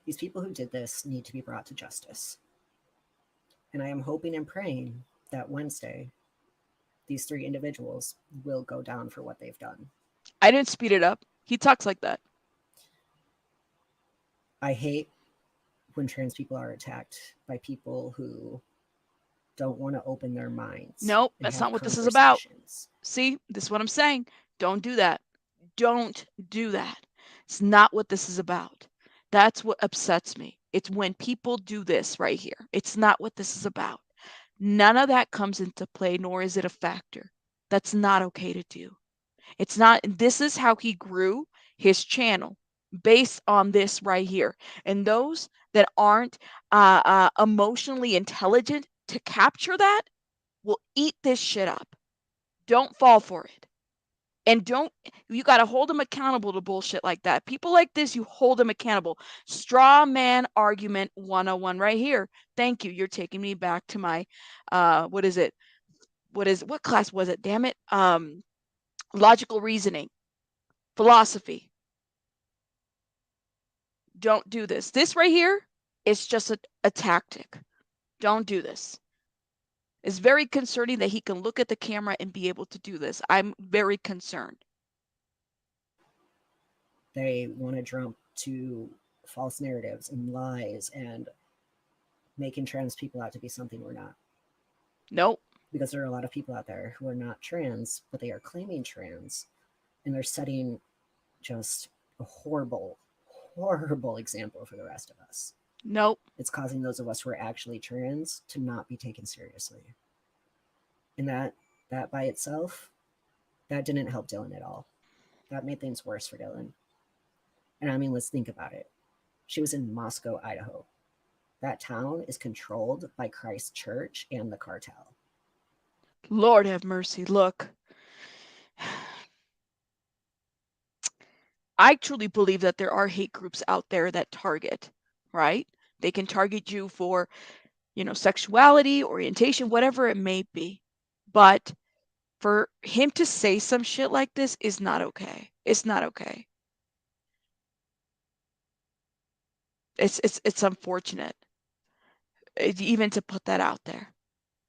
Speaker 5: These people who did this need to be brought to justice. And I am hoping and praying that Wednesday, these 3 individuals will go down for what they've done.
Speaker 1: I didn't speed it up. He talks like that.
Speaker 5: I hate when trans people are attacked by people who don't want to open their minds.
Speaker 1: Nope,
Speaker 5: and
Speaker 1: that's
Speaker 5: have
Speaker 1: not what this is about.
Speaker 5: conversations.
Speaker 1: See, this is what I'm saying. Don't do that. Don't do that. It's not what this is about. That's what upsets me. It's when people do this right here. It's not what this is about. None of that comes into play, nor is it a factor. That's not okay to do. It's not. This is how he grew his channel, based on this right here. And those that aren't emotionally intelligent to capture that will eat this shit up. Don't fall for it. And you got to hold them accountable to bullshit like that. People like this, you hold them accountable. Straw man argument 101 right here. Thank you. You're taking me back to my, what is it? What class was it? Damn it. Logical reasoning, philosophy. Don't do this. This right here is just a tactic. Don't do this. It's very concerning that he can look at the camera and be able to do this. I'm very concerned.
Speaker 5: They want to jump to false narratives and lies and making trans people out to be something we're not.
Speaker 1: Nope.
Speaker 5: Because there are a lot of people out there who are not trans, but they are claiming trans, and they're setting just a horrible, horrible example for the rest of us.
Speaker 1: Nope.
Speaker 5: It's causing those of us who are actually trans to not be taken seriously. And that by itself, that didn't help Dylan at all. That made things worse for Dylan. And I mean, let's think about it. She was in Moscow, Idaho. That town is controlled by Christ Church and the cartel.
Speaker 1: Lord have mercy. Look, I truly believe that there are hate groups out there that target, right? They can target you for, sexuality, orientation, whatever it may be. But for him to say some shit like this is not okay. It's not okay. It's unfortunate, even to put that out there.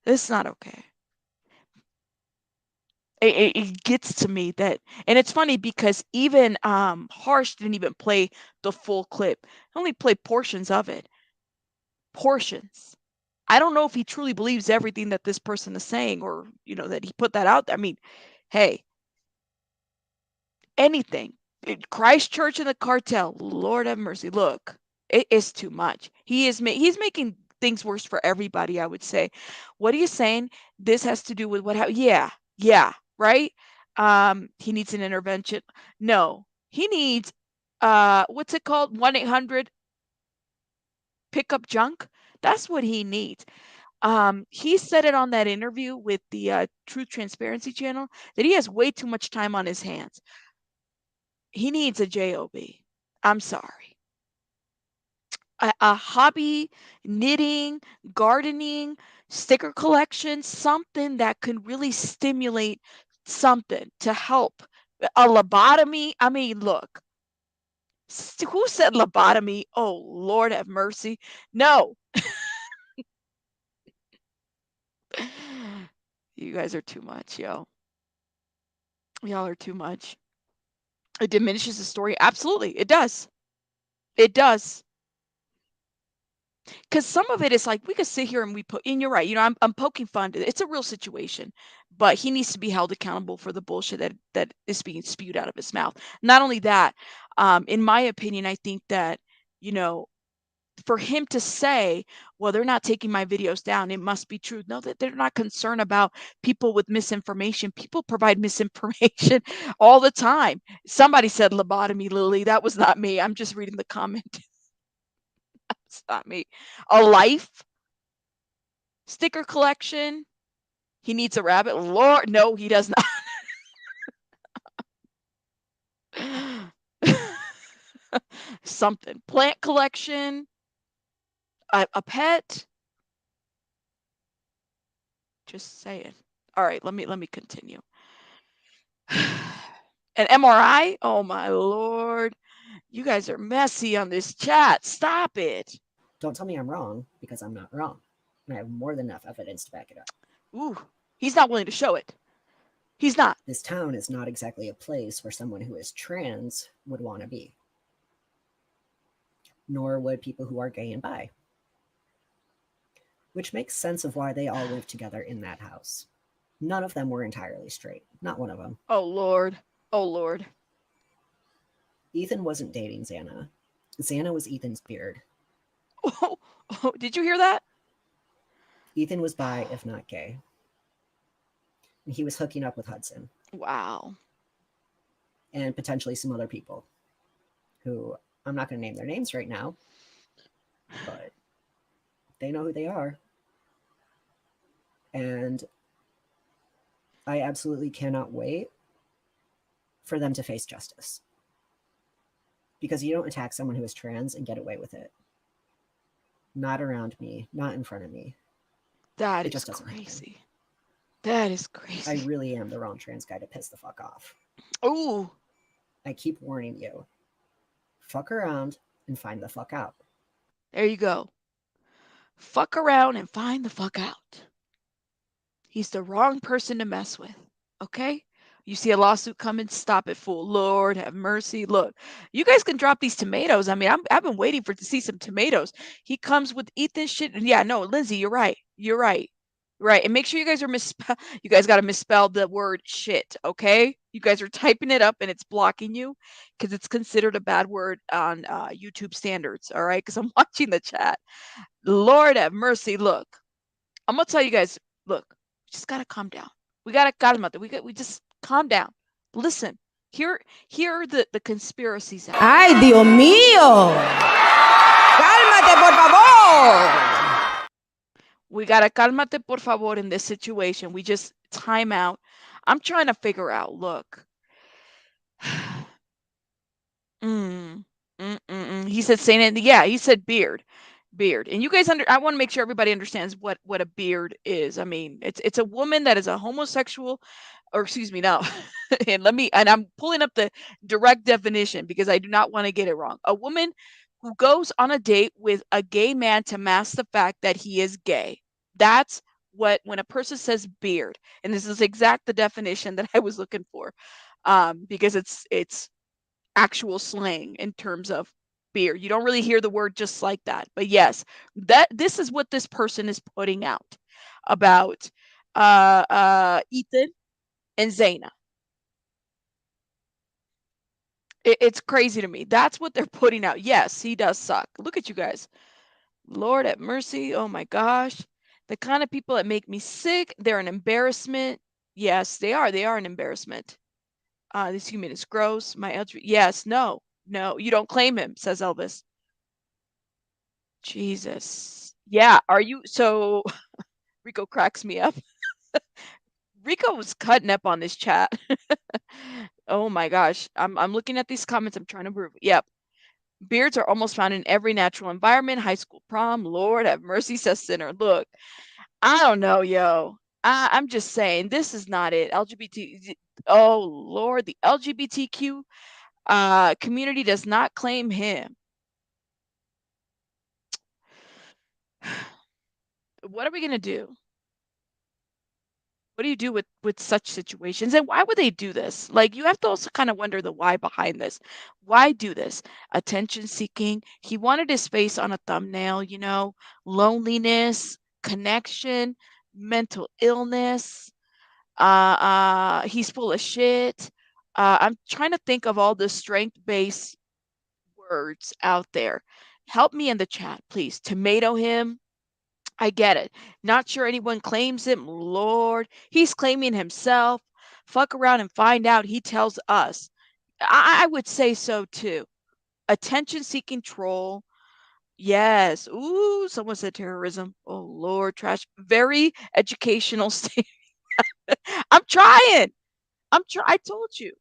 Speaker 1: It's not okay. It gets to me that, and it's funny because even Harsh didn't even play the full clip. He only played portions of it. Portions. I don't know if he truly believes everything that this person is saying, or that he put that out there. I mean, hey, anything. Christchurch and the cartel. Lord have mercy. Look, it is too much. He's making things worse for everybody, I would say. What are you saying? This has to do with what happened? Yeah, right? He needs an intervention. No, he needs what's it called? 1-800 pick up junk. That's what he needs. He said it on that interview with the Truth Transparency channel that he has way too much time on his hands. He needs a job. I'm sorry. A hobby, knitting, gardening, sticker collection, something that can really stimulate something to help. A lobotomy. I mean, look, who said lobotomy? Oh, Lord have mercy. No. You guys are too much, yo. Y'all are too much. It diminishes the story. Absolutely. It does. It does. Because some of it is like we could sit here and and you're right, I'm poking fun. It's a real situation, but he needs to be held accountable for the bullshit that is being spewed out of his mouth. Not only that, in my opinion, I think that, for him to say, well, they're not taking my videos down, it must be true. No, that they're not concerned about people with misinformation. People provide misinformation all the time. Somebody said lobotomy, Lily. That was not me. I'm just reading the comment. That's not me. A life sticker collection. He needs a rabbit. Lord, no, he does not. Something. Plant collection. A pet. Just saying. All right, let me continue. An MRI? Oh my Lord. You guys are messy on this chat. Stop it.
Speaker 5: Don't tell me I'm wrong, because I'm not wrong. And I have more than enough evidence to back it up.
Speaker 1: Ooh, he's not willing to show it. He's not.
Speaker 5: This town is not exactly a place where someone who is trans would want to be, nor would people who are gay and bi, which makes sense of why they all live together in that house. None of them were entirely straight. Not one of them.
Speaker 1: Oh, Lord. Oh, Lord.
Speaker 5: Ethan wasn't dating Xana. Xana was Ethan's beard.
Speaker 1: Oh, did you hear that?
Speaker 5: Ethan was bi, if not gay. And he was hooking up with Hudson.
Speaker 1: Wow.
Speaker 5: And potentially some other people who I'm not going to name their names right now, but they know who they are. And I absolutely cannot wait for them to face justice. Because you don't attack someone who is trans and get away with it. Not around me, not in front of me.
Speaker 1: That
Speaker 5: It
Speaker 1: is
Speaker 5: just doesn't happen.
Speaker 1: crazy. That is crazy.
Speaker 5: I really am the wrong trans guy to piss the fuck off.
Speaker 1: Oh,
Speaker 5: I keep warning you. Fuck around and find the fuck out.
Speaker 1: there you go. Fuck around and find the fuck out. He's the wrong person to mess with. Okay? You see a lawsuit coming, stop it, fool. Lord have mercy. Look, you guys can drop these tomatoes. I mean, I've been waiting to see some tomatoes. He comes with Ethan shit. Yeah, no, Lindsay, you're right. You're right. Right. And make sure you guys are you guys got to misspell the word shit, okay? You guys are typing it up and it's blocking you because it's considered a bad word on YouTube standards, all right? Because I'm watching the chat. Lord have mercy. Look, I'm gonna tell you guys, look, we just gotta calm down. We gotta we just calm down. Listen, here are the conspiracies out.
Speaker 7: Ay, Dios mío. Cálmate, por favor.
Speaker 1: We gotta cálmate por favor in this situation. We just time out. I'm trying to figure out. Look. He said saying, yeah, he said beard. And you guys I want to make sure everybody understands what a beard is. I mean, it's a woman that is a homosexual, or excuse me, no. and I'm pulling up the direct definition because I do not want to get it wrong. A woman who goes on a date with a gay man to mask the fact that he is gay. That's when a person says beard, and this is exact the definition that I was looking for, because it's actual slang in terms of beard. You don't really hear the word just like that, but yes, this is what this person is putting out about Ethan and Xana. It's crazy to me. That's what they're putting out. Yes, he does suck. Look at you guys. Lord have mercy. Oh my gosh. The kind of people that make me sick. They're an embarrassment. Yes, they are. They are an embarrassment. This human is gross. Yes, no, you don't claim him, says Elvis. Jesus. Yeah, are you? So Rico cracks me up. Rico was cutting up on this chat. Oh my gosh. I'm looking at these comments. I'm trying to prove. Yep. Beards are almost found in every natural environment. High school prom. Lord have mercy, says Sinner. Look, I don't know, yo. I'm just saying, this is not it. LGBT. Oh Lord, the LGBTQ community does not claim him. What are we gonna do? What do you do with such situations? And why would they do this? Like, you have to also kind of wonder the why behind this. Why do this? Attention seeking. He wanted his face on a thumbnail, loneliness, connection, mental illness. He's full of shit. I'm trying to think of all the strength-based words out there. Help me in the chat, please. Tomato him. I get it. Not sure anyone claims him. Lord, he's claiming himself. Fuck around and find out. He tells us. I would say so too. Attention seeking troll. Yes. Ooh, someone said terrorism. Oh, Lord, trash. Very educational statement. I'm trying. I told you.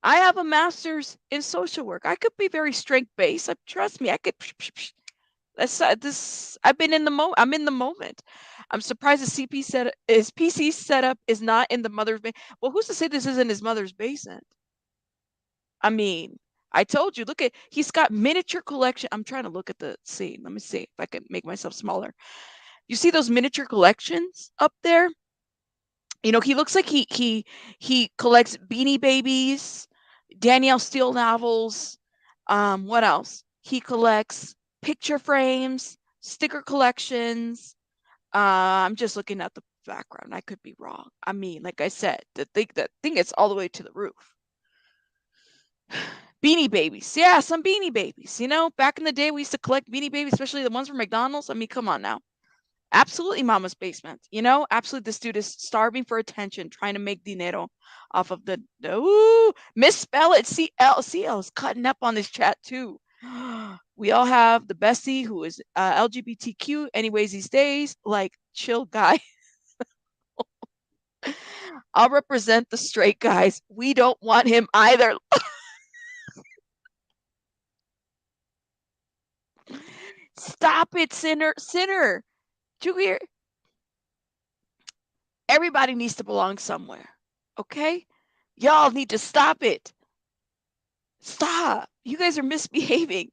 Speaker 1: I have a master's in social work. I could be very strength based. Trust me, I could. I've been in the moment. I'm in the moment. I'm surprised his PC setup is not in the mother's basement. Well, who's to say this isn't his mother's basement? I mean, I told you. He's got miniature collection. I'm trying to look at the scene. Let me see if I can make myself smaller. You see those miniature collections up there? You know, he looks like he collects Beanie Babies, Danielle Steele novels. What else? He collects picture frames, sticker collections. I'm just looking at the background. I could be wrong. I mean, like I said, the thing is all the way to the roof. Beanie Babies. Yeah, some Beanie Babies. You know, back in the day, we used to collect Beanie Babies, especially the ones from McDonald's. I mean, come on now. Absolutely Mama's basement. You know, absolutely this dude is starving for attention, trying to make dinero off of the ooh, misspell it. CL is cutting up on this chat too. We all have the bestie who is LGBTQ anyways these days. Like, chill guy. I'll represent the straight guys. We don't want him either. Stop it, sinner. Do you hear? Everybody needs to belong somewhere. Okay? Y'all need to stop it. Stop. You guys are misbehaving.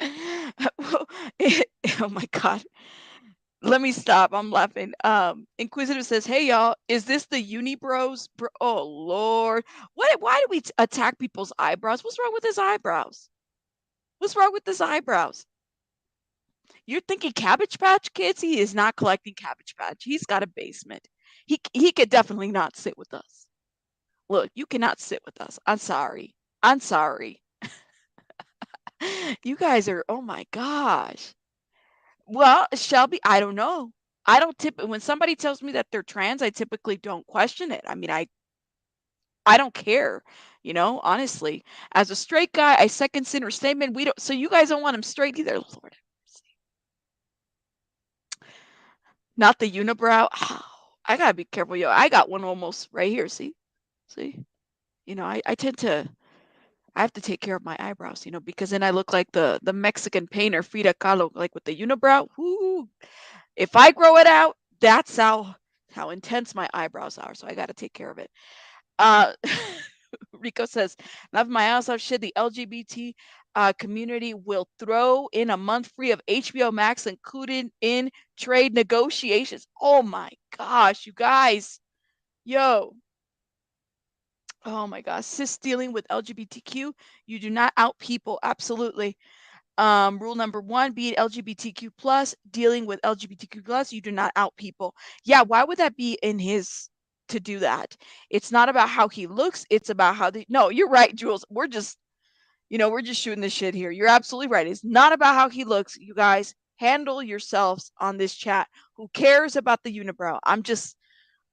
Speaker 1: Oh my God. Let me stop. I'm laughing. Inquisitive says, "Hey y'all, is this the Unibros? Oh Lord, why do we attack people's eyebrows? What's wrong with his eyebrows? What's wrong with his eyebrows? You're thinking Cabbage Patch Kids? He is not collecting Cabbage Patch. He's got a basement. He could definitely not sit with us. Look, you cannot sit with us. I'm sorry. I'm sorry. You guys are, oh my gosh. Well, Shelby, I don't know. I don't when somebody tells me that they're trans, I typically don't question it. I mean, I don't care, you know, honestly. As a straight guy, I second sinner statement. We don't, so you guys don't want him straight either, Lord have mercy. Not the unibrow. Oh, I gotta be careful, yo. I got one almost right here. See? You know, I tend to I have to take care of my eyebrows, you know, because then I look like the Mexican painter Frida Kahlo, like with the unibrow. Whoo! If I grow it out, that's how intense my eyebrows are. So I got to take care of it. Rico says, "Love my house. I've shit. The LGBT community will throw in a month free of HBO Max, included in trade negotiations." Oh my gosh, you guys, yo. Oh my gosh, cis dealing with LGBTQ, you do not out people. Absolutely. Rule number 1, being LGBTQ plus, dealing with LGBTQ plus, you do not out people. Yeah, why would that be in his to do that? It's not about how he looks, it's about how no, you're right, Jules. We're just, you know, we're just shooting the shit here. You're absolutely right. It's not about how he looks. You guys handle yourselves on this chat. Who cares about the unibrow? I'm just,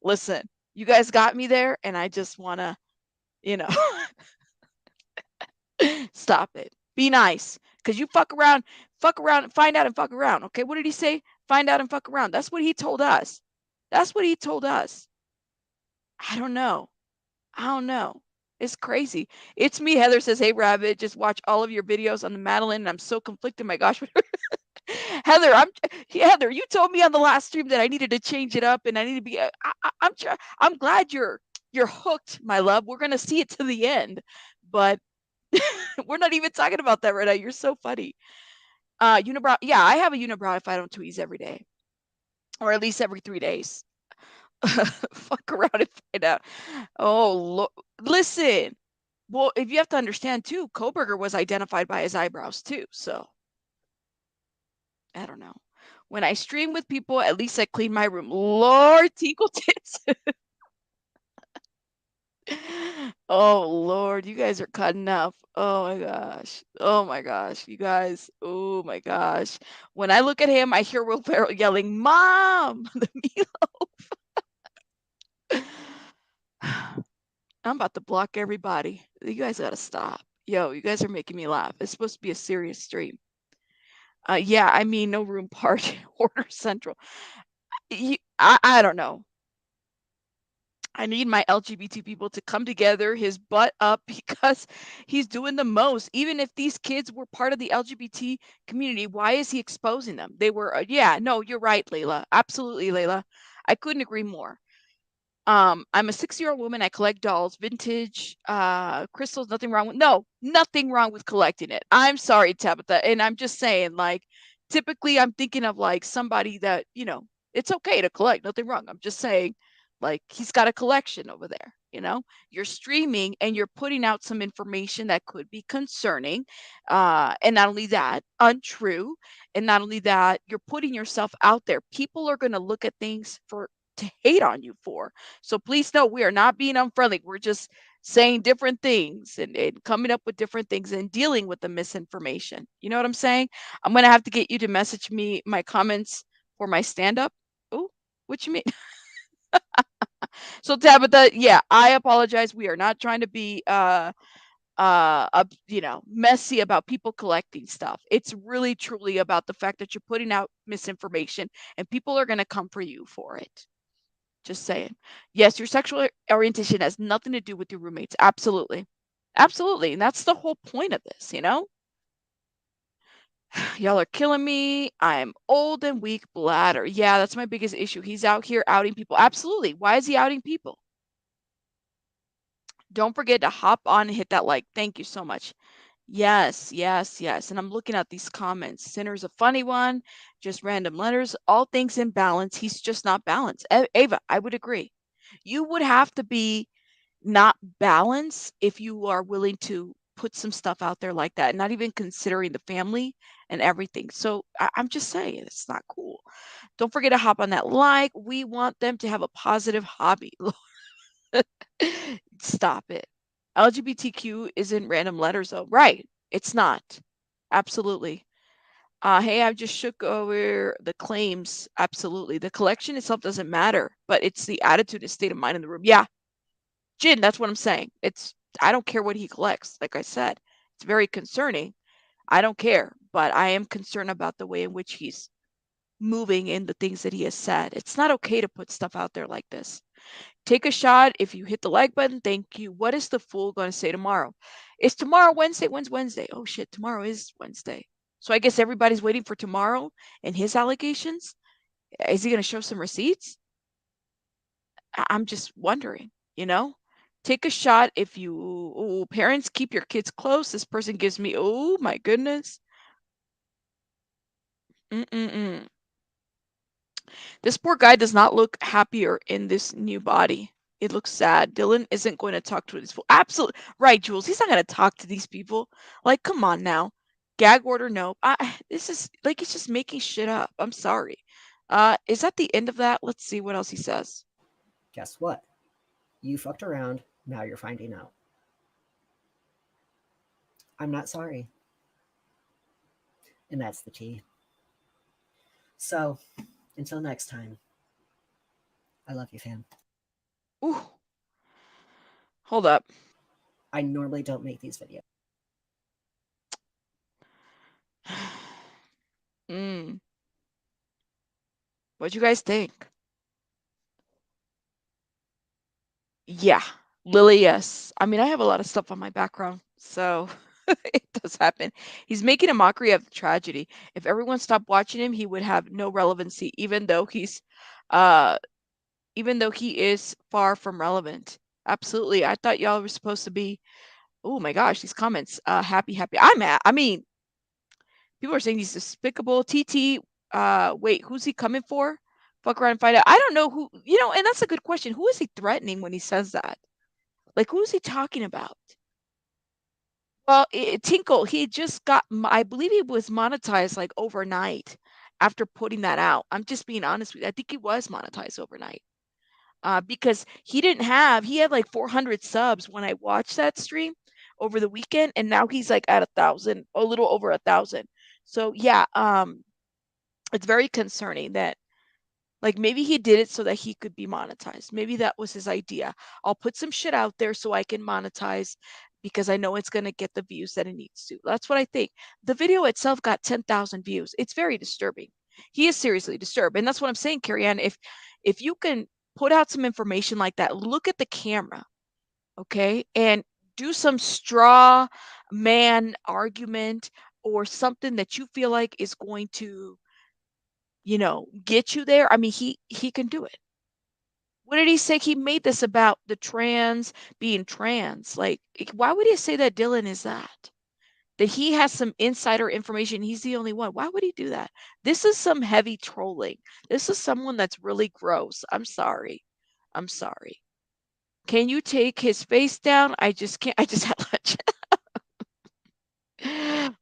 Speaker 1: listen, you guys got me there, and I just wanna, you know, stop it. Be nice. Because you fuck around, find out and fuck around. Okay, what did he say? Find out and fuck around. That's what he told us. That's what he told us. I don't know. It's crazy. It's me, Heather says, "Hey, Rabbit, just watch all of your videos on the Madeline, and I'm so conflicted. My gosh." Heather, you told me on the last stream that I needed to change it up, and I need to be, I'm glad you're hooked, my love. We're going to see it to the end, but we're not even talking about that right now. You're so funny. Unibrow. Yeah, I have a unibrow if I don't tweeze every day, or at least every 3 days. Fuck around and find out. Oh, listen. Well, if you have to understand too, Kohberger was identified by his eyebrows too. So I don't know. When I stream with people, at least I clean my room. Lord, tinkle tits. Oh Lord, you guys are cutting up. Oh my gosh. Oh my gosh, you guys. Oh my gosh. When I look at him, I hear Will Ferrell yelling, "Mom!" The meatloaf. I'm about to block everybody. You guys gotta stop. Yo, you guys are making me laugh. It's supposed to be a serious stream. Yeah, I mean, no room party, Order Central. I don't know. I need my LGBT people to come together, his butt up, because he's doing the most. Even if these kids were part of the LGBT community, why is he exposing them? They were, yeah, no, you're right, Layla. Absolutely, Layla. I couldn't agree more. I'm a 6-year-old woman. I collect dolls, vintage, crystals, nothing wrong with collecting it. I'm sorry, Tabitha. And I'm just saying, like, typically I'm thinking of like somebody that, you know, It's okay to collect, nothing wrong. I'm just saying, like, he's got a collection over there, You're streaming and you're putting out some information that could be concerning. And not only that, untrue. And not only that, you're putting yourself out there. People are going to look at things to hate on you for. So please know we are not being unfriendly. We're just saying different things and coming up with different things and dealing with the misinformation. You know what I'm saying? I'm going to have to get you to message me my comments for my stand-up. Oh, what you mean? So Tabitha, yeah, I apologize. We are not trying to be messy about people collecting stuff. It's really truly about the fact that you're putting out misinformation and people are going to come for you for it. Just saying. Yes, your sexual orientation has nothing to do with your roommates. Absolutely. Absolutely. And that's the whole point of this, Y'all are killing me. I'm old and weak bladder. Yeah, that's my biggest issue. He's out here outing people. Absolutely. Why is he outing people? Don't forget to hop on and hit that like. Thank you so much. Yes, yes, yes. And I'm looking at these comments. Sinner's a funny one. Just random letters. All things in balance. He's just not balanced. Ava, I would agree. You would have to be not balanced if you are willing to put some stuff out there like that, not even considering the family and everything. So I'm just saying it's not cool. Don't forget to hop on that like. We want them to have a positive hobby. Stop it. LGBTQ isn't random letters though. Right. It's not. Absolutely. Hey, I've just shook over the claims. Absolutely. The collection itself doesn't matter, but it's the attitude and state of mind in the room. Yeah. Jin, that's what I'm saying. I don't care what he collects. Like I said, it's very concerning. I don't care, but I am concerned about the way in which he's moving in the things that he has said. It's not okay to put stuff out there like this. Take a shot. If you hit the like button, thank you. What is the fool going to say tomorrow? Is tomorrow Wednesday? When's Wednesday? Oh shit, tomorrow is Wednesday. So I guess everybody's waiting for tomorrow and his allegations. Is he going to show some receipts? I'm just wondering, Take a shot if you parents keep your kids close. This person gives me, oh my goodness. Mm-mm-mm. This poor guy does not look happier in this new body. It looks sad. Dylan isn't going to talk to these people. Absolutely right, Jules. He's not going to talk to these people. Like, come on now. Gag order, no. This is like he's just making shit up. I'm sorry. Is that the end of that? Let's see what else he says.
Speaker 5: Guess what? You fucked around. Now you're finding out. I'm not sorry. And that's the tea. So, until next time, I love you, fam.
Speaker 1: Ooh. Hold up.
Speaker 5: I normally don't make these videos.
Speaker 1: What'd you guys think? Yeah. Lily, yes. I mean, I have a lot of stuff on my background, so it does happen. He's making a mockery of the tragedy. If everyone stopped watching him, he would have no relevancy, even though he is far from relevant. Absolutely. I thought y'all were supposed to be, oh my gosh, these comments, happy. I mean, people are saying he's despicable. TT, wait, who's he coming for? Fuck around and find out. I don't know who, and that's a good question. Who is he threatening when he says that? Like, who is he talking about? Well, Tinkle, he just got, I believe he was monetized like overnight after putting that out. I'm just being honest with you. I think he was monetized overnight. Because he had like 400 subs when I watched that stream over the weekend, and now he's like at 1,000, a little over 1,000. So yeah, it's very concerning that like maybe he did it so that he could be monetized. Maybe that was his idea. I'll put some shit out there so I can monetize because I know it's going to get the views that it needs to. That's what I think. The video itself got 10,000 views. It's very disturbing. He is seriously disturbed. And that's what I'm saying, Carrie Ann. If you can put out some information like that, look at the camera, okay? And do some straw man argument or something that you feel like is going to get you there. I mean, he can do it. What did he say? He made this about the trans being trans. Like, why would he say that Dylan is that? that he has some insider information. He's the only one. Why would he do that? This is some heavy trolling. This is someone that's really gross. I'm sorry. I'm sorry. Can you take his face down? I just can't. I just had lunch.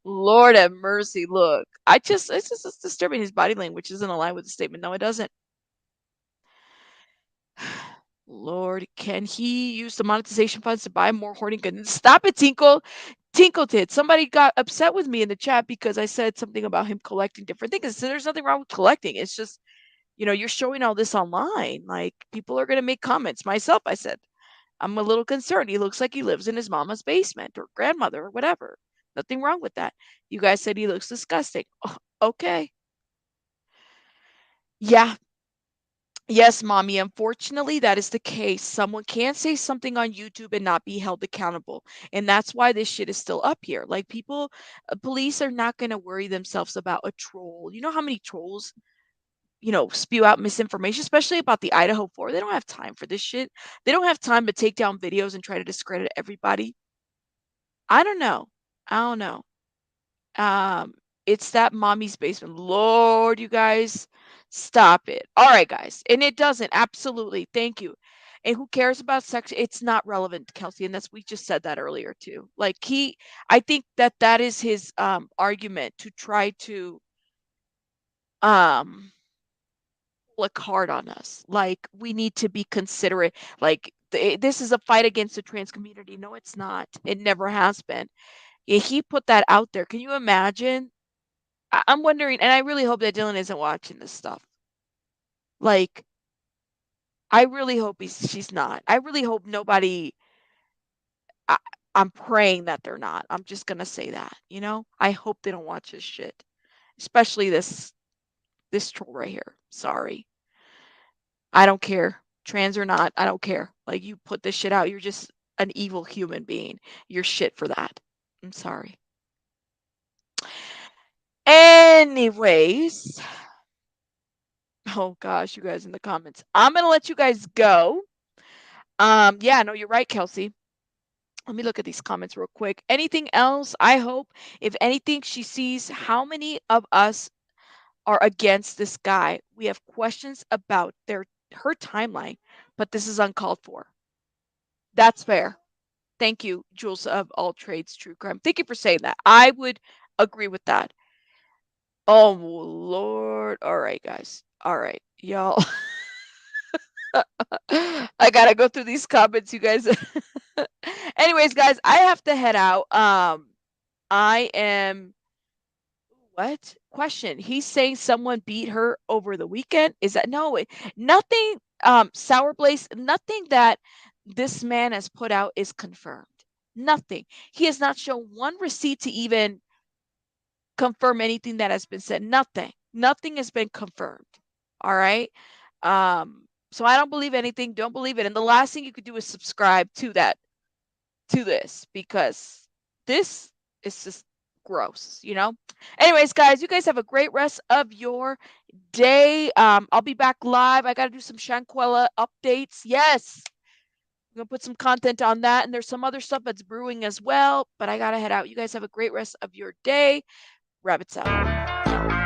Speaker 1: Lord have mercy. Look, it's disturbing. His body language isn't aligned with the statement. No, it doesn't. Lord, can he use the monetization funds to buy more hoarding goods? Stop it, Tinkle. Tinkle did. Somebody got upset with me in the chat because I said something about him collecting different things. So there's nothing wrong with collecting. It's just, you're showing all this online. Like, people are going to make comments. Myself, I said, I'm a little concerned. He looks like he lives in his mama's basement or grandmother or whatever. Nothing wrong with that. You guys said he looks disgusting. Oh, okay. Yeah. Yes, mommy. Unfortunately, that is the case. Someone can't say something on YouTube and not be held accountable. And that's why this shit is still up here. Like, police are not going to worry themselves about a troll. You know how many trolls, spew out misinformation, especially about the Idaho 4. They don't have time for this shit. They don't have time to take down videos and try to discredit everybody. I don't know. It's that mommy's basement. Lord, you guys, stop it. All right, guys. And it doesn't. Absolutely. Thank you. And who cares about sex? It's not relevant, Kelsey. And we just said that earlier too. Like, I think that is his argument to try to look hard on us. Like, we need to be considerate. Like, this is a fight against the trans community. No, it's not. It never has been. He put that out there. Can you imagine? I'm wondering, and I really hope that Dylan isn't watching this stuff. Like, I really hope she's not. I really hope nobody. I'm praying that they're not. I'm just gonna say that. I hope they don't watch this shit, especially this troll right here. Sorry. I don't care, trans or not. I don't care. Like, you put this shit out, you're just an evil human being. You're shit for that. I'm sorry. Anyways. Oh gosh, you guys in the comments. I'm gonna let you guys go. Yeah, no, you're right, Kelsey. Let me look at these comments real quick. Anything else? I hope, if anything, she sees how many of us are against this guy. We have questions about her timeline, but this is uncalled for. That's fair. Thank you, Jules of All Trades True Crime. Thank you for saying that. I would agree with that. Oh Lord. All right, guys. All right, y'all. I gotta go through these comments, you guys. Anyways, guys, I have to head out. I am. What? Question. He's saying someone beat her over the weekend. Is that no? Nothing. Sour Blaze. Nothing that this man has put out is confirmed. Nothing. He has not shown one receipt to even confirm anything that has been said. Nothing. Nothing has been confirmed. All right. So I don't believe anything. Don't believe it. And the last thing you could do is subscribe to this, because this is just gross, Anyways, guys, you guys have a great rest of your day. I'll be back live. I got to do some Shanquella updates. Yes. I'm going to put some content on that. And there's some other stuff that's brewing as well, but I got to head out. You guys have a great rest of your day. Rabbits out.